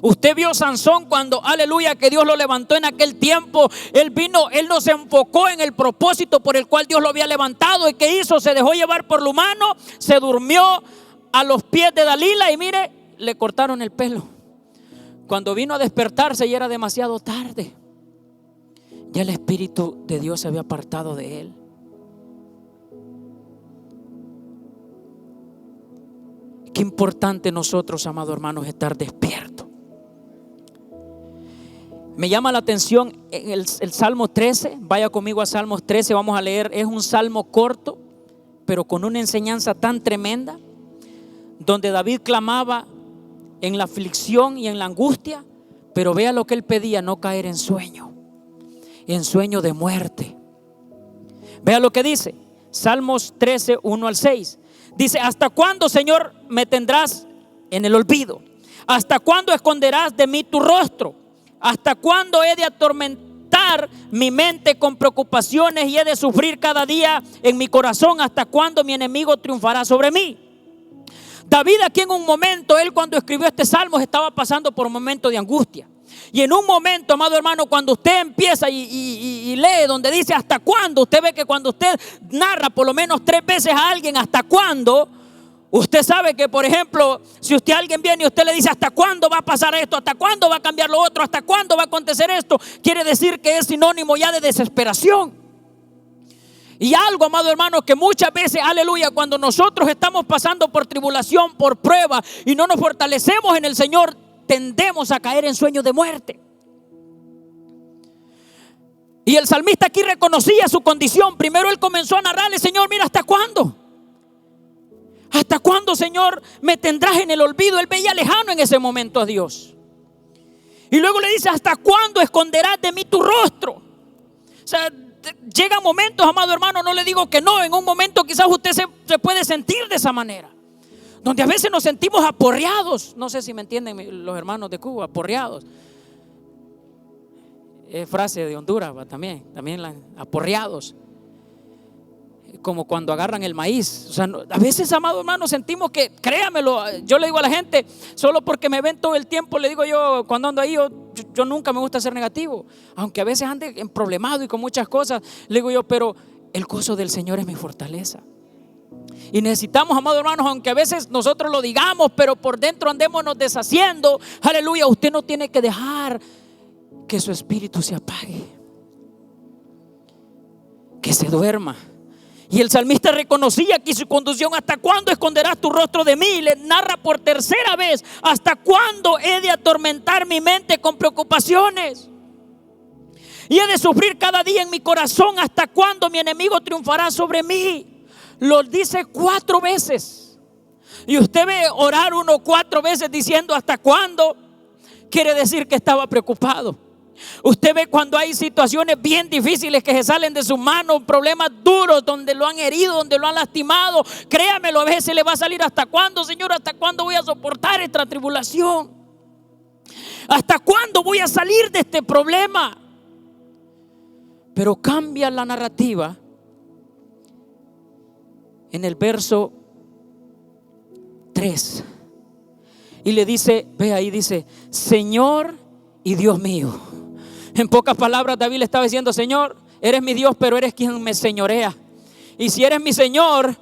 Usted vio a Sansón cuando, aleluya, que Dios lo levantó en aquel tiempo. Él no se enfocó en el propósito por el cual Dios lo había levantado. ¿Y qué hizo? Se dejó llevar por lo humano, se durmió a los pies de Dalila y mire, le cortaron el pelo. Cuando vino a despertarse ya era demasiado tarde. Ya el Espíritu de Dios se había apartado de él. Qué importante nosotros, amados hermanos, estar despiertos. Me llama la atención el Salmo 13. Vaya conmigo a Salmos 13, vamos a leer. Es un salmo corto, pero con una enseñanza tan tremenda, donde David clamaba en la aflicción y en la angustia, pero vea lo que él pedía: no caer en sueño de muerte. Vea lo que dice Salmos 13, 1 al 6. Dice: ¿hasta cuándo, Señor, me tendrás en el olvido? ¿Hasta cuándo esconderás de mí tu rostro? ¿Hasta cuándo he de atormentar mi mente con preocupaciones y he de sufrir cada día en mi corazón? ¿Hasta cuándo mi enemigo triunfará sobre mí? David aquí en un momento, él cuando escribió este salmo estaba pasando por un momento de angustia. Y en un momento, amado hermano, cuando usted empieza y lee donde dice hasta cuándo, usted ve que cuando usted narra por lo menos 3 veces a alguien hasta cuándo, usted sabe que, por ejemplo, si alguien viene y usted le dice hasta cuándo va a pasar esto, hasta cuándo va a cambiar lo otro, hasta cuándo va a acontecer esto, quiere decir que es sinónimo ya de desesperación. Y algo, amado hermano, que muchas veces, aleluya, cuando nosotros estamos pasando por tribulación, por prueba y no nos fortalecemos en el Señor, tendemos a caer en sueños de muerte. Y el salmista aquí reconocía su condición. Primero él comenzó a narrarle: Señor, mira, ¿hasta cuándo? ¿Hasta cuándo, Señor, me tendrás en el olvido? Él veía lejano en ese momento a Dios. Y luego le dice: ¿hasta cuándo esconderás de mí tu rostro? O sea, llegan momentos, amado hermano, no le digo que no, en un momento quizás usted se puede sentir de esa manera, donde a veces nos sentimos aporreados. No sé si me entienden los hermanos de Cuba, aporreados. Es frase de Honduras también aporreados. Como cuando agarran el maíz. O sea, a veces, amado hermano, sentimos que, créamelo, yo le digo a la gente, solo porque me ven todo el tiempo, le digo yo, cuando ando ahí, yo nunca me gusta ser negativo, aunque a veces ande problemado y con muchas cosas, le digo yo, pero el gozo del Señor es mi fortaleza. Y necesitamos, amados hermanos, aunque a veces nosotros lo digamos, pero por dentro andémonos deshaciendo, aleluya, usted no tiene que dejar que su espíritu se apague, que se duerma. Y el salmista reconocía aquí su condición: ¿hasta cuándo esconderás tu rostro de mí? Le narra por tercera vez: ¿hasta cuándo he de atormentar mi mente con preocupaciones? Y he de sufrir cada día en mi corazón. ¿Hasta cuándo mi enemigo triunfará sobre mí? Lo dice 4 veces. Y usted ve orar uno 4 veces diciendo ¿hasta cuándo? Quiere decir que estaba preocupado. Usted ve cuando hay situaciones bien difíciles que se salen de sus manos, problemas duros donde lo han herido, donde lo han lastimado. Créamelo, a veces le va a salir: ¿hasta cuándo, Señor? ¿Hasta cuándo voy a soportar esta tribulación? ¿Hasta cuándo voy a salir de este problema? Pero cambia la narrativa en el verso 3 y le dice, ve ahí, dice: Señor y Dios mío. En pocas palabras, David le estaba diciendo: Señor, eres mi Dios, pero eres quien me señorea. Y si eres mi Señor,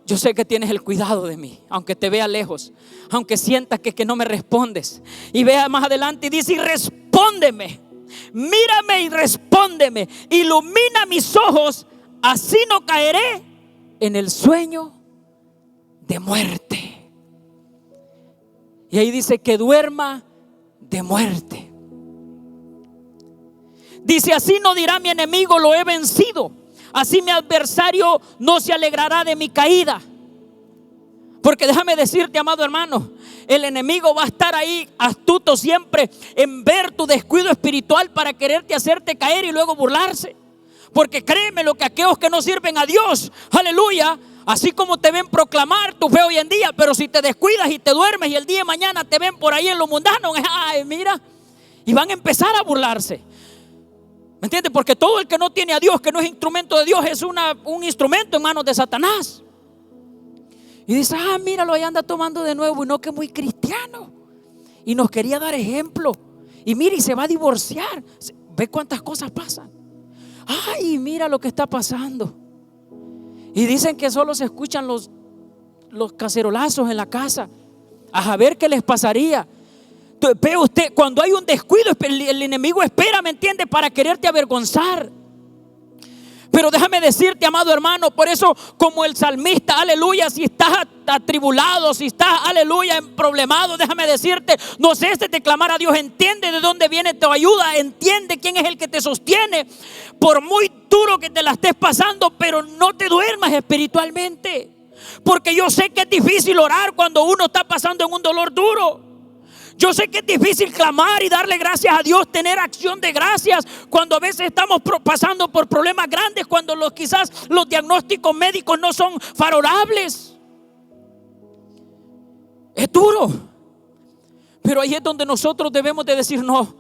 yo sé que tienes el cuidado de mí, aunque te vea lejos, aunque sientas que no me respondes. Y vea más adelante y dice: y respóndeme, mírame y respóndeme, ilumina mis ojos, así no caeré en el sueño de muerte. Y ahí dice: que duerma de muerte. Dice: así no dirá mi enemigo, lo he vencido. Así mi adversario no se alegrará de mi caída. Porque déjame decirte, amado hermano, el enemigo va a estar ahí astuto siempre en ver tu descuido espiritual para quererte hacerte caer y luego burlarse. Porque créeme lo que aquellos que no sirven a Dios, aleluya, así como te ven proclamar tu fe hoy en día, pero si te descuidas y te duermes y el día de mañana te ven por ahí en lo mundano, ay, mira, y van a empezar a burlarse. ¿Me entiendes? Porque todo el que no tiene a Dios, que no es instrumento de Dios, es un instrumento en manos de Satanás. Y dice: míralo, ahí anda tomando de nuevo, y no, que muy cristiano. Y nos quería dar ejemplo. Y mira, y se va a divorciar. Ve cuántas cosas pasan. Ay, mira lo que está pasando. Y dicen que solo se escuchan los cacerolazos en la casa. A ver qué les pasaría. Ve usted, cuando hay un descuido, el enemigo espera, ¿me entiende?, para quererte avergonzar. Pero déjame decirte, amado hermano, por eso como el salmista, aleluya, si estás atribulado, si estás, aleluya, problemado, déjame decirte, no ceses de clamar a Dios. Entiende de dónde viene tu ayuda, entiende quién es el que te sostiene. Por muy duro que te la estés pasando, pero no te duermas espiritualmente, porque yo sé que es difícil orar cuando uno está pasando en un dolor duro. Yo sé que es difícil clamar y darle gracias a Dios, tener acción de gracias cuando a veces estamos pasando por problemas grandes, cuando quizás los diagnósticos médicos no son favorables. Es duro, pero ahí es donde nosotros debemos de decir: no,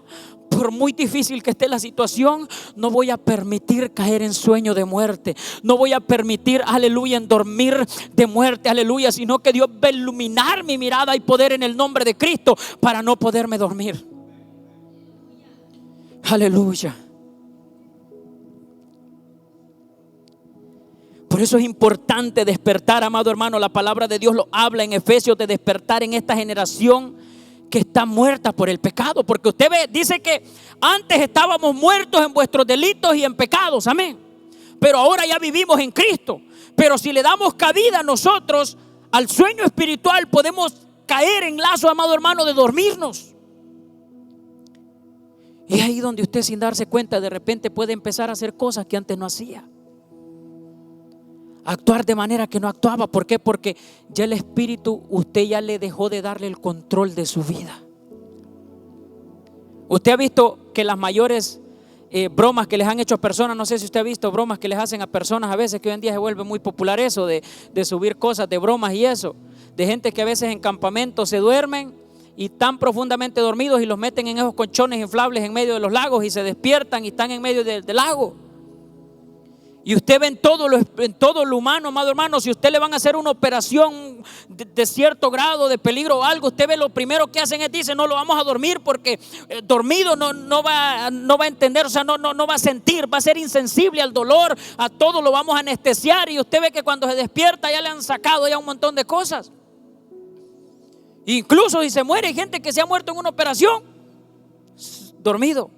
por muy difícil que esté la situación, no voy a permitir caer en sueño de muerte. No voy a permitir, aleluya, en dormir de muerte, aleluya, sino que Dios va a iluminar mi mirada y poder en el nombre de Cristo para no poderme dormir. Aleluya. Por eso es importante despertar, amado hermano. La palabra de Dios lo habla en Efesios, de despertar en esta generación que está muerta por el pecado. Porque usted ve, dice que antes estábamos muertos en vuestros delitos y en pecados, amén. Pero ahora ya vivimos en Cristo. Pero si le damos cabida nosotros al sueño espiritual, podemos caer en lazo, amado hermano, de dormirnos. Y ahí donde usted, sin darse cuenta, de repente puede empezar a hacer cosas que antes no hacía, actuar de manera que no actuaba. ¿Por qué? Porque ya el espíritu, usted ya le dejó de darle el control de su vida. Usted ha visto que las mayores bromas que les han hecho a personas, no sé si usted ha visto bromas que les hacen a personas a veces, que hoy en día se vuelve muy popular eso de subir cosas de bromas y eso, de gente que a veces en campamentos se duermen y están profundamente dormidos y los meten en esos colchones inflables en medio de los lagos y se despiertan y están en medio del lago. Y usted ve en todo lo humano, amado hermano, si usted le van a hacer una operación de cierto grado de peligro o algo, usted ve lo primero que hacen es dicen: no lo vamos a dormir, porque dormido no va a entender, o sea, no va a sentir, va a ser insensible al dolor, a todo lo vamos a anestesiar. Y usted ve que cuando se despierta ya le han sacado ya un montón de cosas. Incluso si se muere, hay gente que se ha muerto en una operación dormido.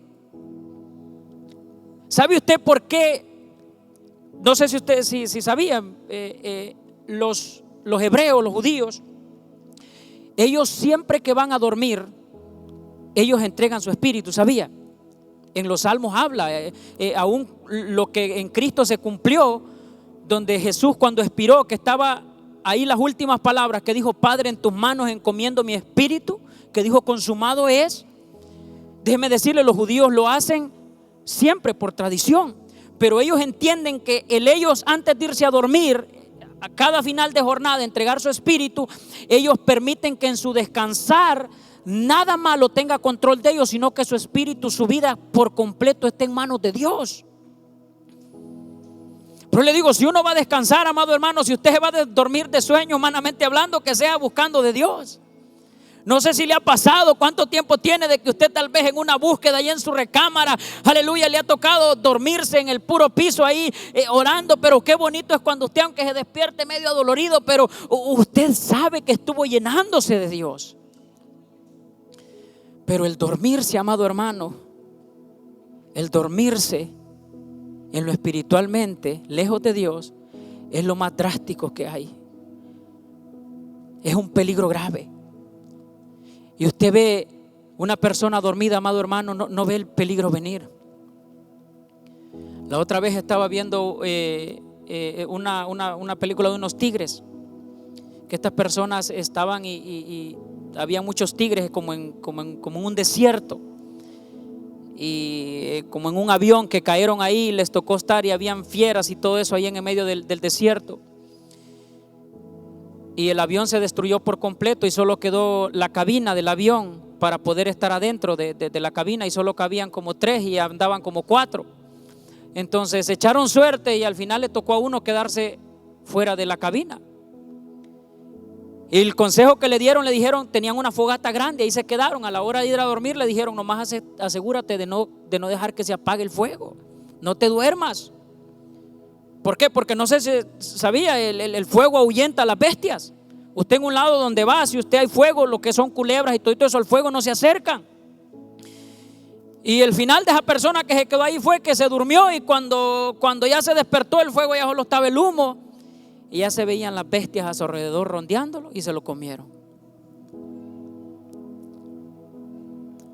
¿Sabe usted por qué? No sé si usted si sabían, los hebreos, los judíos, ellos siempre que van a dormir, ellos entregan su espíritu. ¿Sabía? En los Salmos habla, aún lo que en Cristo se cumplió, donde Jesús cuando expiró, que estaba ahí las últimas palabras que dijo: Padre, en tus manos encomiendo mi espíritu, que dijo: consumado es. Déjeme decirle, los judíos lo hacen siempre por tradición. Pero ellos entienden que ellos, antes de irse a dormir, a cada final de jornada, entregar su espíritu, ellos permiten que en su descansar nada malo tenga control de ellos, sino que su espíritu, su vida por completo esté en manos de Dios. Pero le digo, si uno va a descansar, amado hermano, si usted se va a dormir de sueño, humanamente hablando, que sea buscando de Dios. No sé si le ha pasado, cuánto tiempo tiene de que usted tal vez en una búsqueda ahí en su recámara, aleluya, le ha tocado dormirse en el puro piso ahí orando. Pero qué bonito es cuando usted, aunque se despierte medio adolorido, pero usted sabe que estuvo llenándose de Dios. Pero el dormirse, amado hermano, el dormirse en lo espiritualmente, lejos de Dios, es lo más drástico que hay. Es un peligro grave. Y usted ve una persona dormida, amado hermano, no ve el peligro venir. La otra vez estaba viendo una película de unos tigres, que estas personas estaban y había muchos tigres como en un desierto, y como en un avión que cayeron ahí, les tocó estar, y habían fieras y todo eso ahí en el medio del desierto. Y el avión se destruyó por completo y solo quedó la cabina del avión para poder estar adentro de la cabina, y solo cabían como 3 y andaban como 4. Entonces echaron suerte y al final le tocó a uno quedarse fuera de la cabina. Y el consejo que le dijeron, tenían una fogata grande, ahí se quedaron. A la hora de ir a dormir le dijeron: nomás asegúrate de no dejar que se apague el fuego, no te duermas. ¿Por qué? Porque no sé si sabía, el fuego ahuyenta a las bestias. Usted en un lado donde va, si usted hay fuego, lo que son culebras y todo eso, al fuego no se acercan. Y el final de esa persona que se quedó ahí fue que se durmió, y cuando ya se despertó el fuego, ya solo estaba el humo y ya se veían las bestias a su alrededor rondeándolo y se lo comieron.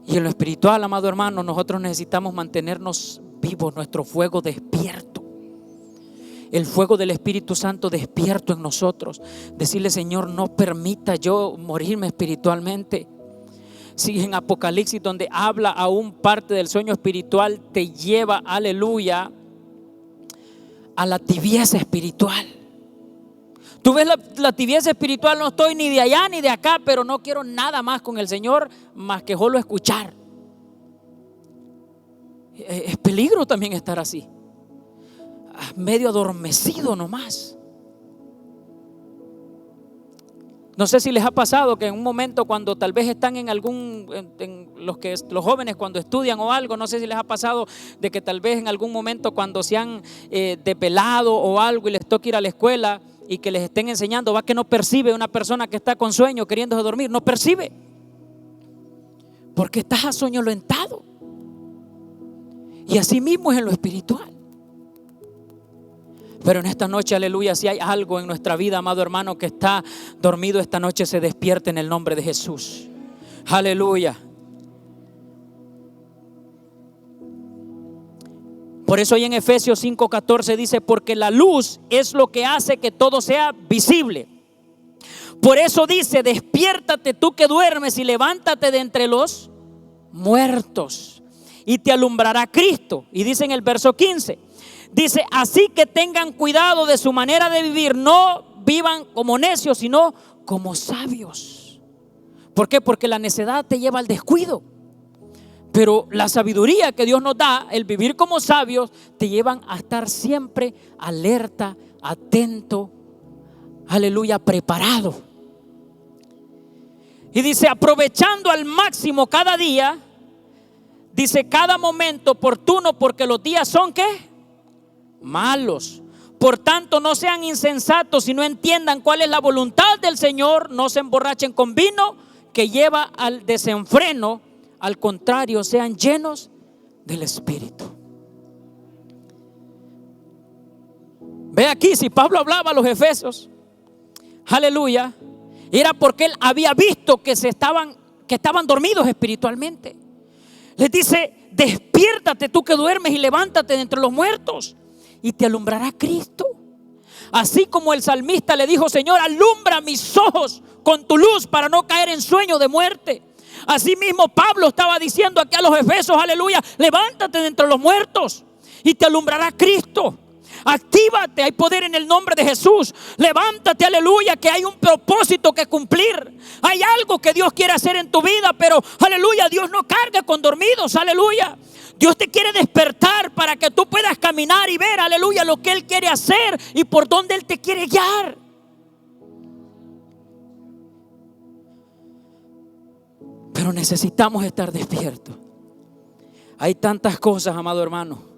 Y en lo espiritual, amado hermano, nosotros necesitamos mantenernos vivos, nuestro fuego despierto, el fuego del Espíritu Santo despierto en nosotros. Decirle: Señor, no permita yo morirme espiritualmente. Si en Apocalipsis, donde habla aún parte del sueño espiritual, te lleva, aleluya, a la tibieza espiritual. Tú ves la tibieza espiritual: no estoy ni de allá ni de acá, pero no quiero nada más con el Señor más que solo escuchar. Es peligro también estar así, medio adormecido nomás. No sé si les ha pasado que en un momento, cuando tal vez están en los jóvenes cuando estudian o algo, no sé si les ha pasado de que tal vez en algún momento, cuando se han depelado o algo y les toca ir a la escuela y que les estén enseñando, va que no percibe una persona que está con sueño queriéndose dormir, no percibe, porque estás asoñolentado. Y así mismo es en lo espiritual. Pero en esta noche, aleluya, si hay algo en nuestra vida, amado hermano, que está dormido, esta noche se despierte en el nombre de Jesús. Aleluya. Por eso ahí en Efesios 5:14 dice: porque la luz es lo que hace que todo sea visible. Por eso dice: despiértate tú que duermes y levántate de entre los muertos y te alumbrará Cristo. Y dice en el verso 15, dice: así que tengan cuidado de su manera de vivir, no vivan como necios, sino como sabios. ¿Por qué? Porque la necedad te lleva al descuido, pero la sabiduría que Dios nos da, el vivir como sabios, te llevan a estar siempre alerta, atento, aleluya, preparado. Y dice: aprovechando al máximo cada día, dice, cada momento oportuno, porque los días son ¿qué? Malos. Por tanto, no sean insensatos, sino entiendan cuál es la voluntad del Señor. No se emborrachen con vino, que lleva al desenfreno. Al contrario, sean llenos del Espíritu. Ve aquí, si Pablo hablaba a los efesios, aleluya, era porque él había visto que estaban dormidos espiritualmente. Les dice: despiértate tú que duermes y levántate de entre los muertos y te alumbrará Cristo. Así como el salmista le dijo: Señor, alumbra mis ojos con tu luz para no caer en sueño de muerte. Así mismo Pablo estaba diciendo aquí a los efesios, aleluya, levántate de entre los muertos y te alumbrará Cristo. Actívate, hay poder en el nombre de Jesús. Levántate, aleluya, que hay un propósito que cumplir. Hay algo que Dios quiere hacer en tu vida, pero aleluya, Dios no carga con dormidos, aleluya. Dios te quiere despertar para que tú puedas caminar y ver, aleluya, lo que Él quiere hacer y por dónde Él te quiere guiar. Pero necesitamos estar despiertos. Hay tantas cosas, amado hermano.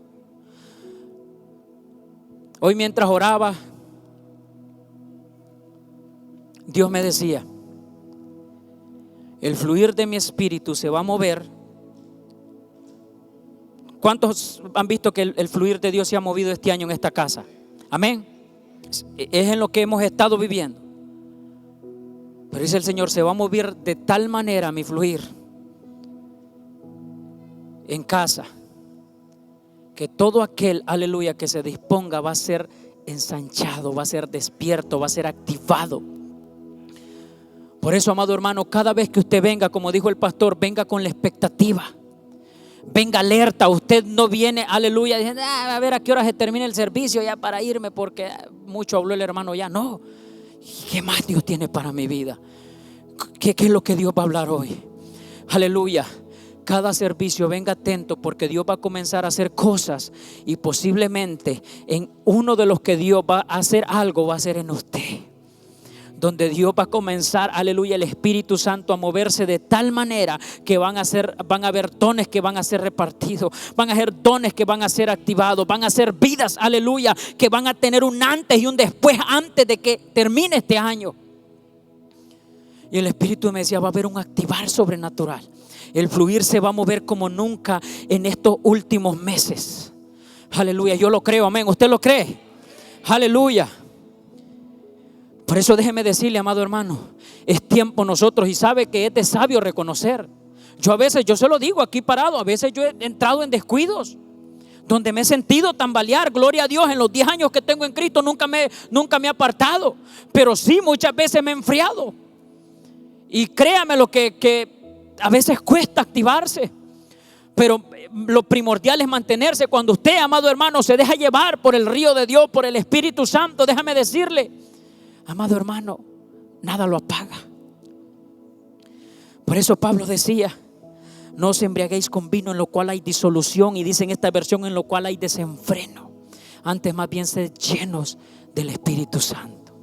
Hoy mientras oraba, Dios me decía: el fluir de mi espíritu se va a mover. ¿Cuántos han visto que el fluir de Dios se ha movido este año en esta casa? Amén. Es en lo que hemos estado viviendo. Pero dice el Señor: se va a mover de tal manera mi fluir en casa, que todo aquel, aleluya, que se disponga va a ser ensanchado, va a ser despierto, va a ser activado. Por eso, amado hermano, cada vez que usted venga, como dijo el pastor, venga con la expectativa, venga alerta. Usted no viene, aleluya, diciendo: a ver a qué hora se termina el servicio ya para irme, porque mucho habló el hermano ya. No, ¿qué más Dios tiene para mi vida? ¿Qué es lo que Dios va a hablar hoy? Aleluya. Cada servicio venga atento, porque Dios va a comenzar a hacer cosas, y posiblemente en uno de los que Dios va a hacer algo, va a ser en usted, donde Dios va a comenzar, aleluya, el Espíritu Santo a moverse de tal manera que van a haber dones que van a ser repartidos, van a haber dones que van a ser activados, van a ser vidas, aleluya, que van a tener un antes y un después antes de que termine este año. Y el Espíritu me decía: va a haber un activar sobrenatural. El fluir se va a mover como nunca en estos últimos meses. Aleluya, yo lo creo, amén. ¿Usted lo cree? Aleluya. Por eso déjeme decirle, amado hermano, es tiempo nosotros, y sabe que es de sabio reconocer. Yo a veces, yo se lo digo aquí parado, a veces yo he entrado en descuidos donde me he sentido tambalear. Gloria a Dios, en los 10 años que tengo en Cristo nunca me he apartado, pero sí muchas veces me he enfriado. Y créame lo que a veces cuesta activarse, pero lo primordial es mantenerse. Cuando usted, amado hermano, se deja llevar por el río de Dios, por el Espíritu Santo, déjame decirle, amado hermano, nada lo apaga. Por eso Pablo decía: no os embriaguéis con vino en lo cual hay disolución, y dice en esta versión, en lo cual hay desenfreno. Antes más bien sed llenos del Espíritu Santo.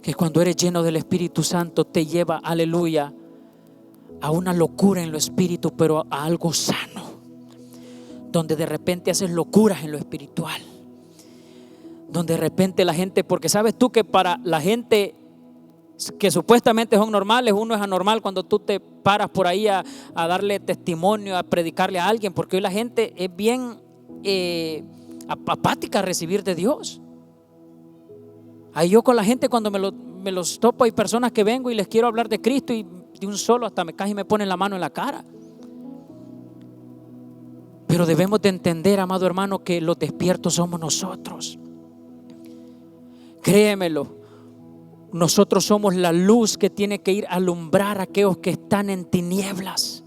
Que cuando eres lleno del Espíritu Santo te lleva, aleluya, a una locura en lo espíritu, pero a algo sano, donde de repente haces locuras en lo espiritual, donde de repente la gente, porque sabes tú que para la gente que supuestamente son normales, uno es anormal cuando tú te paras por ahí a darle testimonio, a predicarle a alguien, porque hoy la gente es bien apática a recibir de Dios. Ahí yo con la gente, cuando me los topo, hay personas que vengo y les quiero hablar de Cristo y de un solo hasta casi me ponen la mano en la cara. Pero debemos de entender, amado hermano, que los despiertos somos nosotros. Créemelo, nosotros somos la luz que tiene que ir a alumbrar a aquellos que están en tinieblas,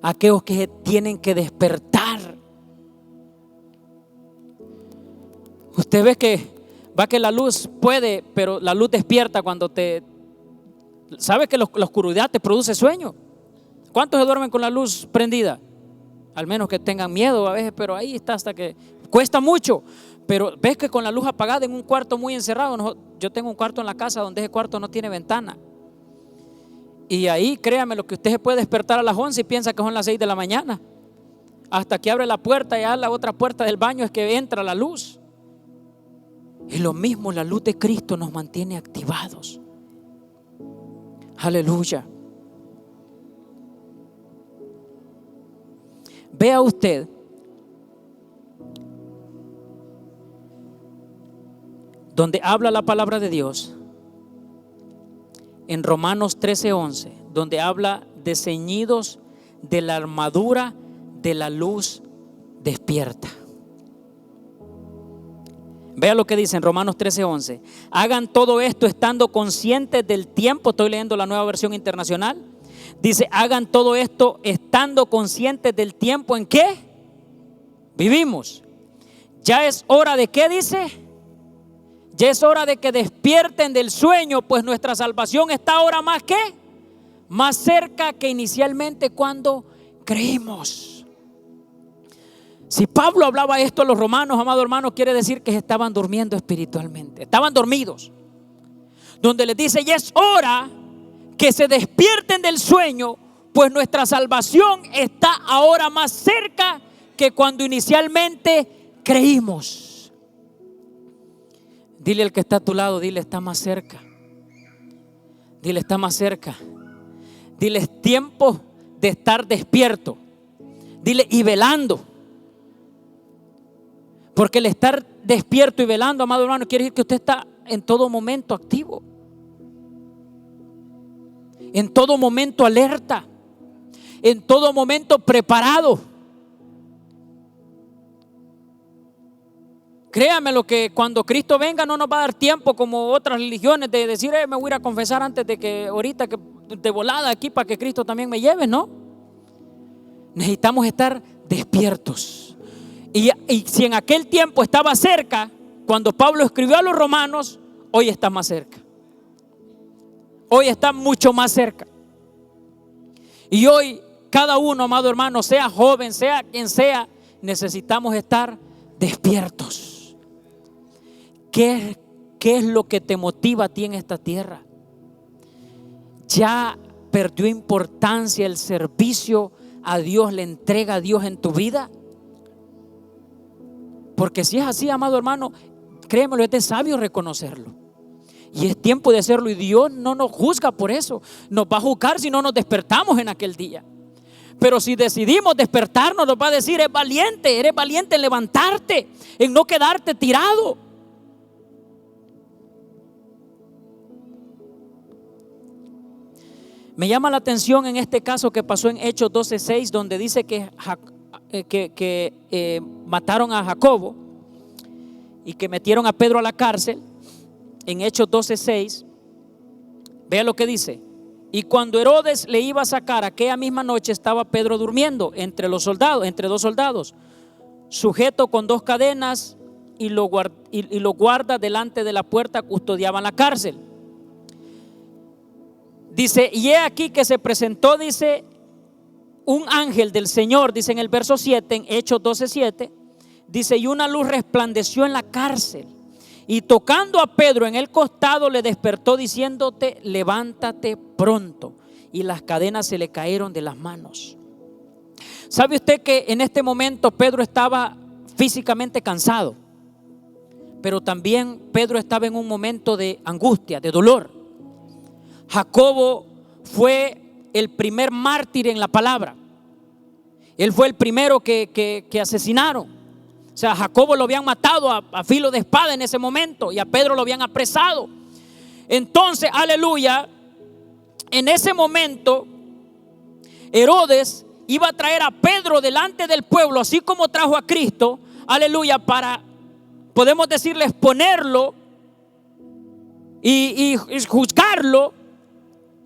aquellos que tienen que despertar. Usted ve que la luz puede, pero la luz despierta cuando ¿sabe que la oscuridad te produce sueño? ¿Cuántos se duermen con la luz prendida? Al menos que tengan miedo a veces, pero ahí está, hasta que cuesta mucho. Pero ves que con la luz apagada en un cuarto muy encerrado, yo tengo un cuarto en la casa donde ese cuarto no tiene ventana, y ahí créame lo que usted se puede despertar a las 11 y piensa que son las 6 de la mañana, hasta que abre la puerta y a la otra puerta del baño es que entra la luz. Y lo mismo, la luz de Cristo nos mantiene activados. Aleluya. Vea usted donde habla la palabra de Dios en Romanos 13:11, donde habla de ceñidos de la armadura de la luz despierta. Vea lo que dice en Romanos 13:11. Hagan todo esto estando conscientes del tiempo. Estoy leyendo la Nueva Versión Internacional. Dice: hagan todo esto estando conscientes del tiempo en que vivimos. Ya es hora de, ¿qué dice? Ya es hora de que despierten del sueño, pues nuestra salvación está ahora más que más cerca que inicialmente cuando creímos. Si Pablo hablaba esto a los romanos, amado hermano, quiere decir que estaban durmiendo espiritualmente, estaban dormidos. Donde les dice: ya es hora que se despierten del sueño, pues nuestra salvación está ahora más cerca que cuando inicialmente creímos. Dile al que está a tu lado, dile: está más cerca. Dile: está más cerca. Dile: es tiempo de estar despierto. Dile: y velando. Porque el estar despierto y velando, amado hermano, quiere decir que usted está en todo momento activo, en todo momento alerta, en todo momento preparado. Créame lo que cuando Cristo venga no nos va a dar tiempo como otras religiones de decir: me voy a ir a confesar antes de que ahorita, que de volada aquí para que Cristo también me lleve. No, necesitamos estar despiertos. Y si en aquel tiempo estaba cerca, cuando Pablo escribió a los romanos, hoy está más cerca. Hoy está mucho más cerca. Y hoy cada uno, amado hermano, sea joven, sea quien sea, necesitamos estar despiertos. ¿Qué es lo que te motiva a ti en esta tierra? ¿Ya perdió importancia el servicio a Dios, la entrega a Dios en tu vida? Porque si es así, amado hermano, créemelo, es de sabio reconocerlo. Y es tiempo de hacerlo, y Dios no nos juzga por eso. Nos va a juzgar si no nos despertamos en aquel día. Pero si decidimos despertarnos, nos va a decir: eres valiente en levantarte, en no quedarte tirado. Me llama la atención en este caso que pasó en Hechos 12:6, donde dice que mataron a Jacobo y que metieron a Pedro a la cárcel. En Hechos 12:6, vea lo que dice: y cuando Herodes le iba a sacar, aquella misma noche estaba Pedro durmiendo entre dos soldados, sujeto con 2 cadenas, y los guardas delante de la puerta custodiaban la cárcel. Dice: y he aquí que se presentó, dice, un ángel del Señor, dice en el verso 7, en Hechos 12:7, dice: y una luz resplandeció en la cárcel, y tocando a Pedro en el costado le despertó diciéndote: levántate pronto. Y las cadenas se le cayeron de las manos. ¿Sabe usted que en este momento Pedro estaba físicamente cansado? Pero también Pedro estaba en un momento de angustia, de dolor. Jacobo fue el primer mártir en la palabra. Él fue el primero que asesinaron. O sea, a Jacobo lo habían matado a filo de espada en ese momento, y a Pedro lo habían apresado. Entonces, aleluya, en ese momento Herodes iba a traer a Pedro delante del pueblo, así como trajo a Cristo, aleluya, para, podemos decirle, exponerlo y juzgarlo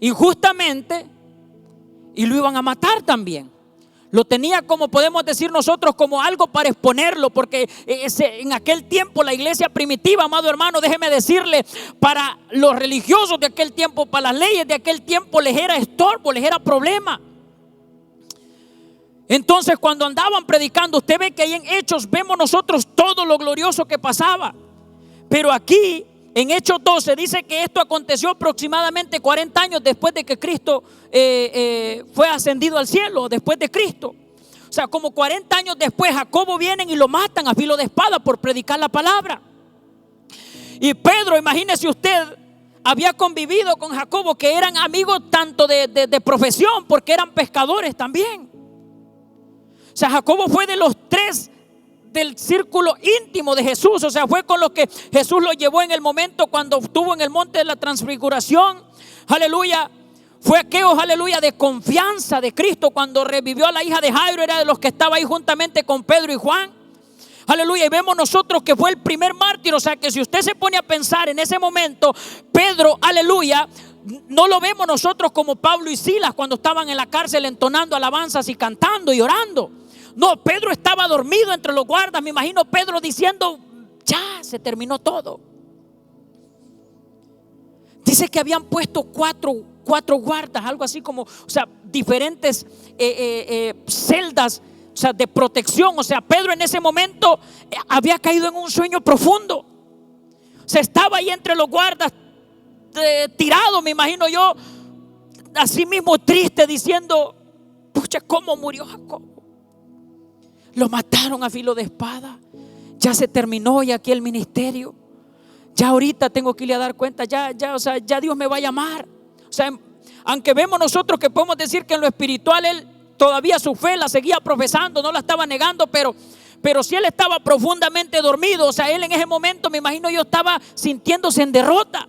injustamente, y lo iban a matar también. Lo tenía, como podemos decir nosotros, como algo para exponerlo, porque en aquel tiempo la iglesia primitiva, amado hermano, déjeme decirle, para los religiosos de aquel tiempo, para las leyes de aquel tiempo, les era estorbo, les era problema. Entonces, cuando andaban predicando, usted ve que ahí en Hechos vemos nosotros todo lo glorioso que pasaba. Pero aquí en Hechos 12 dice que esto aconteció aproximadamente 40 años después de que Cristo fue ascendido al cielo, después de Cristo. O sea, como 40 años después, Jacobo vienen y lo matan a filo de espada por predicar la palabra. Y Pedro, imagínese usted, había convivido con Jacobo, que eran amigos tanto de profesión, porque eran pescadores también. O sea, Jacobo fue de los 3 del círculo íntimo de Jesús. O sea, fue con los que Jesús lo llevó en el momento cuando estuvo en el monte de la transfiguración. Aleluya. Fue aquellos, aleluya, de confianza de Cristo. Cuando revivió a la hija de Jairo, era de los que estaba ahí juntamente con Pedro y Juan. Aleluya. Y vemos nosotros que fue el primer mártir. O sea, que si usted se pone a pensar en ese momento, Pedro, aleluya, no lo vemos nosotros como Pablo y Silas cuando estaban en la cárcel entonando alabanzas y cantando y orando. No, Pedro estaba dormido entre los guardas. Me imagino Pedro diciendo: ya se terminó todo. Dice que habían puesto cuatro guardas, algo así como, o sea, diferentes celdas, o sea, de protección. O sea, Pedro en ese momento había caído en un sueño profundo. O sea, estaba ahí entre los guardas, tirado, me imagino yo, así mismo triste, diciendo: pucha, ¿cómo murió Jacobo? Lo mataron a filo de espada. Ya se terminó y aquí el ministerio. Ya ahorita tengo que ir a dar cuenta. O sea, ya Dios me va a llamar. O sea, aunque vemos nosotros que podemos decir que en lo espiritual él todavía su fe la seguía profesando, no la estaba negando, pero si él estaba profundamente dormido. O sea, él en ese momento, me imagino yo, estaba sintiéndose en derrota.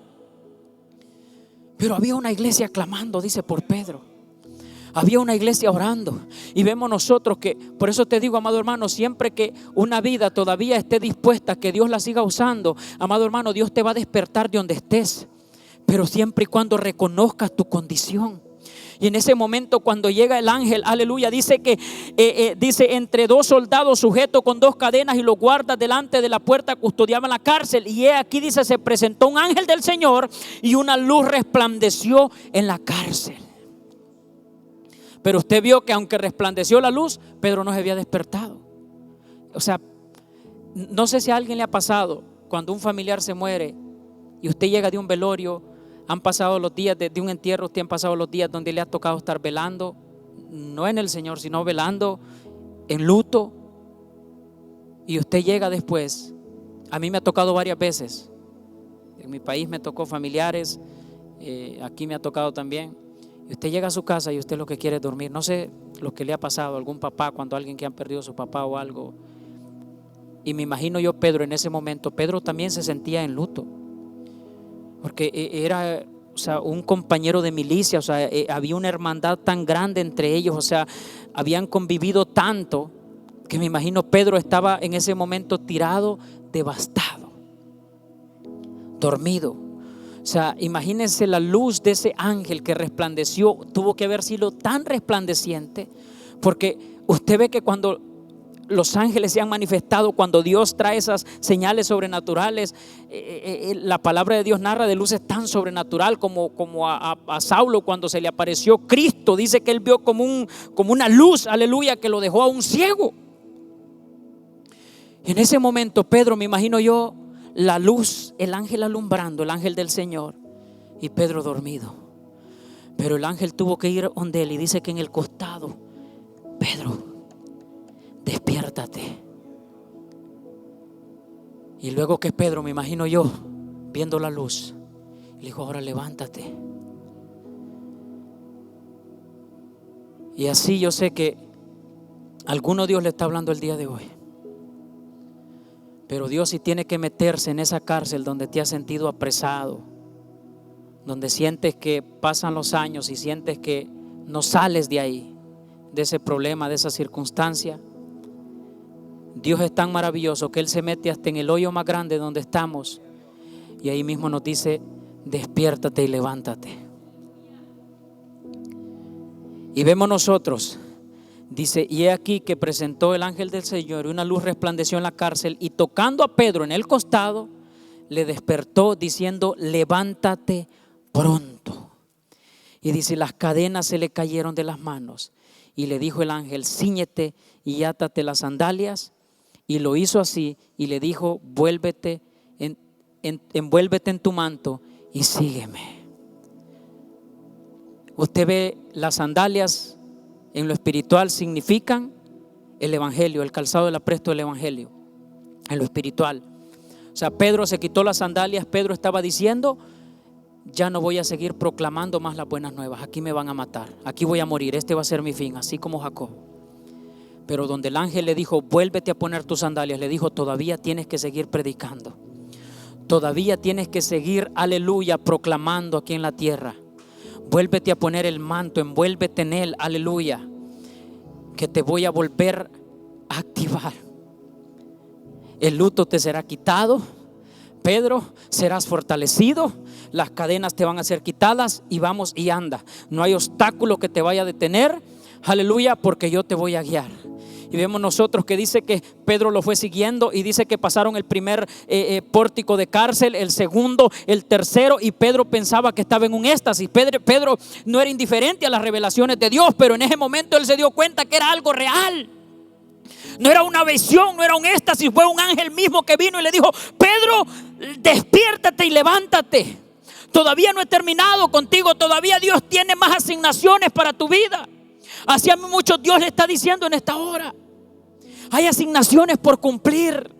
Pero había una iglesia clamando, dice, por Pedro. Había una iglesia orando. Y vemos nosotros que, por eso te digo, amado hermano, siempre que una vida todavía esté dispuesta a que Dios la siga usando, amado hermano, Dios te va a despertar de donde estés, pero siempre y cuando reconozcas tu condición. Y en ese momento, cuando llega el ángel, aleluya, dice que dice: entre 2 soldados sujetos con 2 cadenas, y los guardas delante de la puerta custodiaban la cárcel. Y aquí dice: se presentó un ángel del Señor y una luz resplandeció en la cárcel. Pero usted vio que aunque resplandeció la luz, Pedro no se había despertado. O sea, no sé si a alguien le ha pasado cuando un familiar se muere y usted llega de un velorio. Han pasado los días de un entierro, usted han pasado los días donde le ha tocado estar velando, no en el Señor, sino velando en luto. Y usted llega después. A mí me ha tocado varias veces. En mi país me tocó familiares, aquí me ha tocado también. Y usted llega a su casa y usted lo que quiere es dormir. No sé lo que le ha pasado a algún papá, cuando alguien que han perdido a su papá o algo. Y me imagino yo Pedro en ese momento. Pedro también se sentía en luto, porque era, o sea, un compañero de milicia. O sea, había una hermandad tan grande entre ellos. O sea, habían convivido tanto, que me imagino Pedro estaba en ese momento tirado, devastado, dormido. O sea, imagínense la luz de ese ángel que resplandeció. Tuvo que haber sido tan resplandeciente, porque usted ve que cuando los ángeles se han manifestado, cuando Dios trae esas señales sobrenaturales, la palabra de Dios narra de luces tan sobrenatural como a Saulo cuando se le apareció Cristo. Dice que él vio como una luz, aleluya, que lo dejó a un ciego. En ese momento Pedro, me imagino yo, la luz, el ángel alumbrando, el ángel del Señor, y Pedro dormido. Pero el ángel tuvo que ir donde él y dice que en el costado: Pedro, despiértate. Y luego que Pedro, me imagino yo, viendo la luz, le dijo: ahora levántate. Y así yo sé que a alguno Dios le está hablando el día de hoy. Pero Dios sí tiene que meterse en esa cárcel donde te has sentido apresado, donde sientes que pasan los años y sientes que no sales de ahí, de ese problema, de esa circunstancia. Dios es tan maravilloso que Él se mete hasta en el hoyo más grande donde estamos, y ahí mismo nos dice: despiértate y levántate. Y vemos nosotros, dice: y he aquí que presentó el ángel del Señor, y una luz resplandeció en la cárcel, y tocando a Pedro en el costado, le despertó diciendo: levántate pronto. Y dice: las cadenas se le cayeron de las manos. Y le dijo el ángel: cíñete y átate las sandalias. Y lo hizo así, y le dijo: envuélvete en tu manto y sígueme. Usted ve, las sandalias en lo espiritual significan el evangelio, el calzado del apresto del evangelio, en lo espiritual. O sea, Pedro se quitó las sandalias. Pedro estaba diciendo: ya no voy a seguir proclamando más las buenas nuevas, aquí me van a matar, aquí voy a morir, este va a ser mi fin, así como Jacob. Pero donde el ángel le dijo: vuélvete a poner tus sandalias, le dijo: todavía tienes que seguir predicando, todavía tienes que seguir, aleluya, proclamando aquí en la tierra. Vuélvete a poner el manto, envuélvete en él, aleluya, que te voy a volver a activar. El luto te será quitado, Pedro, serás fortalecido, las cadenas te van a ser quitadas, y vamos y anda. No hay obstáculo que te vaya a detener, aleluya, porque yo te voy a guiar. Y vemos nosotros que dice que Pedro lo fue siguiendo, y dice que pasaron el primer pórtico de cárcel, el segundo, el tercero, y Pedro pensaba que estaba en un éxtasis. Pedro no era indiferente a las revelaciones de Dios, pero en ese momento él se dio cuenta que era algo real. No era una visión, no era un éxtasis, fue un ángel mismo que vino y le dijo: Pedro, despiértate y levántate. Todavía no he terminado contigo, todavía Dios tiene más asignaciones para tu vida. Así a muchos Dios le está diciendo en esta hora: hay asignaciones por cumplir.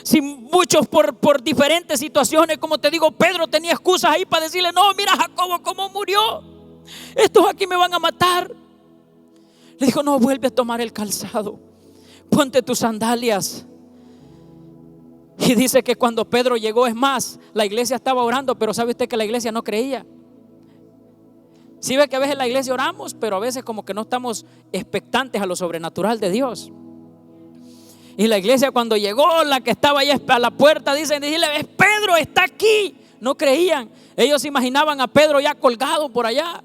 Si muchos por diferentes situaciones, como te digo, Pedro tenía excusas ahí para decirle: no, mira Jacobo cómo murió, estos aquí me van a matar. Le dijo: no, vuelve a tomar el calzado, ponte tus sandalias. Y dice que cuando Pedro llegó, es más, la iglesia estaba orando, pero sabe usted que la iglesia no creía. Sí ve que a veces en la iglesia oramos, pero a veces como que no estamos expectantes a lo sobrenatural de Dios. Y la iglesia, cuando llegó, la que estaba ahí a la puerta, dicen: Pedro está aquí. No creían. Ellos imaginaban a Pedro ya colgado por allá.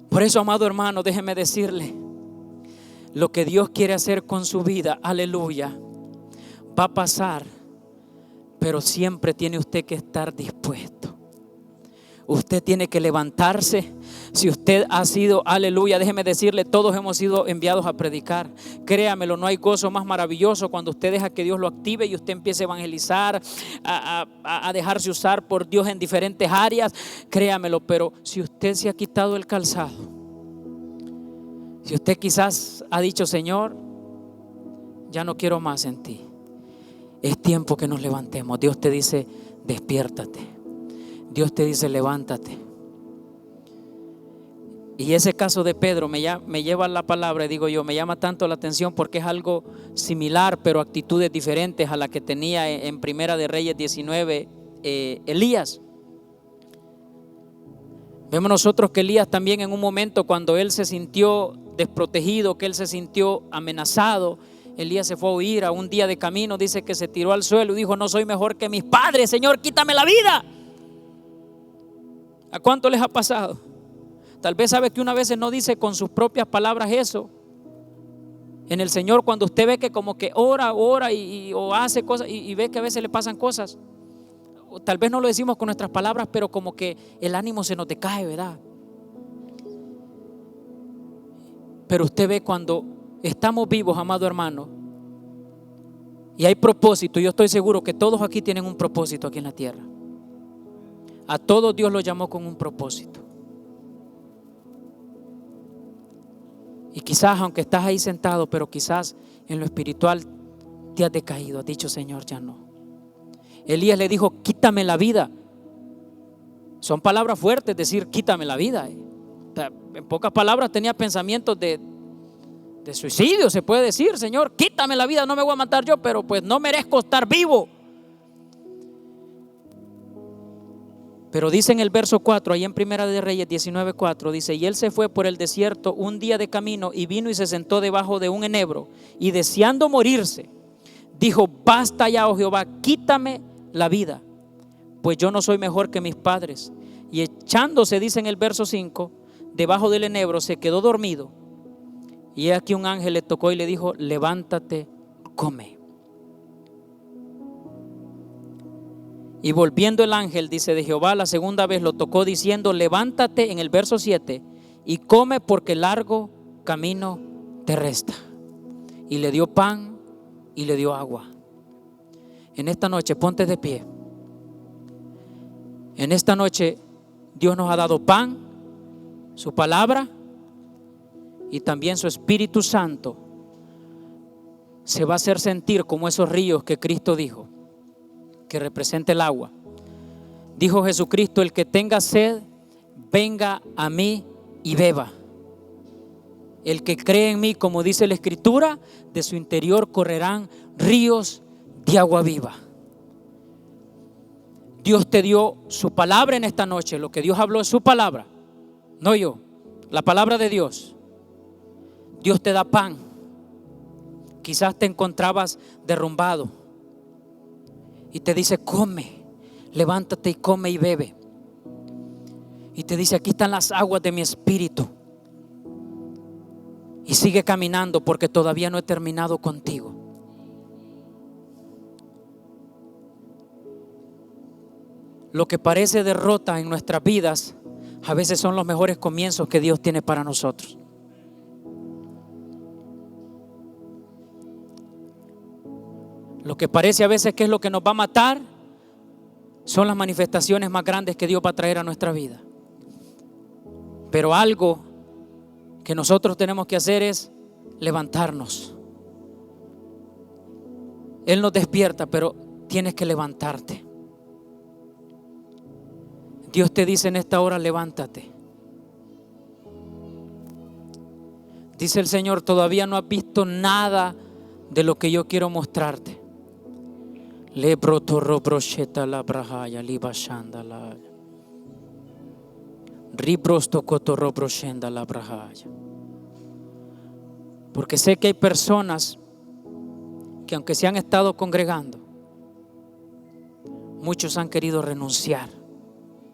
Por eso, amado hermano, déjeme decirle: lo que Dios quiere hacer con su vida, aleluya, va a pasar, pero siempre tiene usted que estar dispuesto. Usted tiene que levantarse. Si usted ha sido, aleluya, déjeme decirle, todos hemos sido enviados a predicar. Créamelo, no hay gozo más maravilloso cuando usted deja que Dios lo active y usted empiece a evangelizar, a dejarse usar por Dios en diferentes áreas. Créamelo, pero si usted se ha quitado el calzado, si usted quizás ha dicho: Señor, ya no quiero más en ti, Es tiempo que nos levantemos. Dios te dice, despiértate. Dios te dice, levántate. Y ese caso de Pedro me lleva a la palabra, y digo yo, me llama tanto la atención porque es algo similar, pero actitudes diferentes a la que tenía en Primera de Reyes 19 Elías. Vemos nosotros que Elías también, en un momento cuando él se sintió desprotegido, que él se sintió amenazado, Elías se fue a huir. A un día de camino dice que se tiró al suelo y dijo, no soy mejor que mis padres, Señor, quítame la vida. ¿A cuánto les ha pasado? Tal vez sabe que una vez no dice con sus propias palabras eso en el Señor, cuando usted ve que como que ora o hace cosas y ve que a veces le pasan cosas. O tal vez no lo decimos con nuestras palabras, pero como que el ánimo se nos decae, ¿verdad? Pero usted ve cuando estamos vivos, amado hermano, y hay propósito. Yo estoy seguro que todos aquí tienen un propósito aquí en la tierra. A todos Dios los llamó con un propósito. Y quizás, aunque estás ahí sentado, pero quizás en lo espiritual te has decaído, has dicho, Señor, ya no. Elías le dijo, quítame la vida. Son palabras fuertes decir, quítame la vida. En pocas palabras tenía pensamientos de suicidio, se puede decir. Señor, quítame la vida, no me voy a matar yo, pero pues no merezco estar vivo. Pero dice en el verso 4, ahí en Primera de Reyes 19:4, dice, y él se fue por el desierto un día de camino y vino y se sentó debajo de un enebro, y deseando morirse, dijo, basta ya, oh Jehová, quítame la vida, pues yo no soy mejor que mis padres. Y echándose, dice en el verso 5, debajo del enebro, se quedó dormido. Y aquí un ángel le tocó y le dijo, levántate, come. Y volviendo el ángel, dice, de Jehová la segunda vez lo tocó diciendo, levántate, en el verso 7, y come, porque largo camino te resta. Y le dio pan y le dio agua. En esta noche ponte de pie. En esta noche Dios nos ha dado pan, su palabra, y también su Espíritu Santo se va a hacer sentir como esos ríos que Cristo dijo, que representa el agua. Dijo Jesucristo, el que tenga sed, venga a mí y beba. El que cree en mí, como dice la Escritura, de su interior correrán ríos de agua viva. Dios te dio su palabra en esta noche. Lo que Dios habló es su palabra, no yo, la palabra de Dios. Dios te da pan. Quizás te encontrabas derrumbado y te dice, come, levántate y come y bebe. Y te dice, aquí están las aguas de mi espíritu. Y sigue caminando, porque todavía no he terminado contigo. Lo que parece derrota en nuestras vidas, a veces son los mejores comienzos que Dios tiene para nosotros. Lo que parece a veces que es lo que nos va a matar, son las manifestaciones más grandes que Dios va a traer a nuestra vida. Pero algo que nosotros tenemos que hacer es levantarnos. Él nos despierta, pero tienes que levantarte. Dios te dice en esta hora, levántate. Dice el Señor, todavía no has visto nada de lo que yo quiero mostrarte. La brahaya, la porque sé que hay personas que, aunque se han estado congregando, muchos han querido renunciar.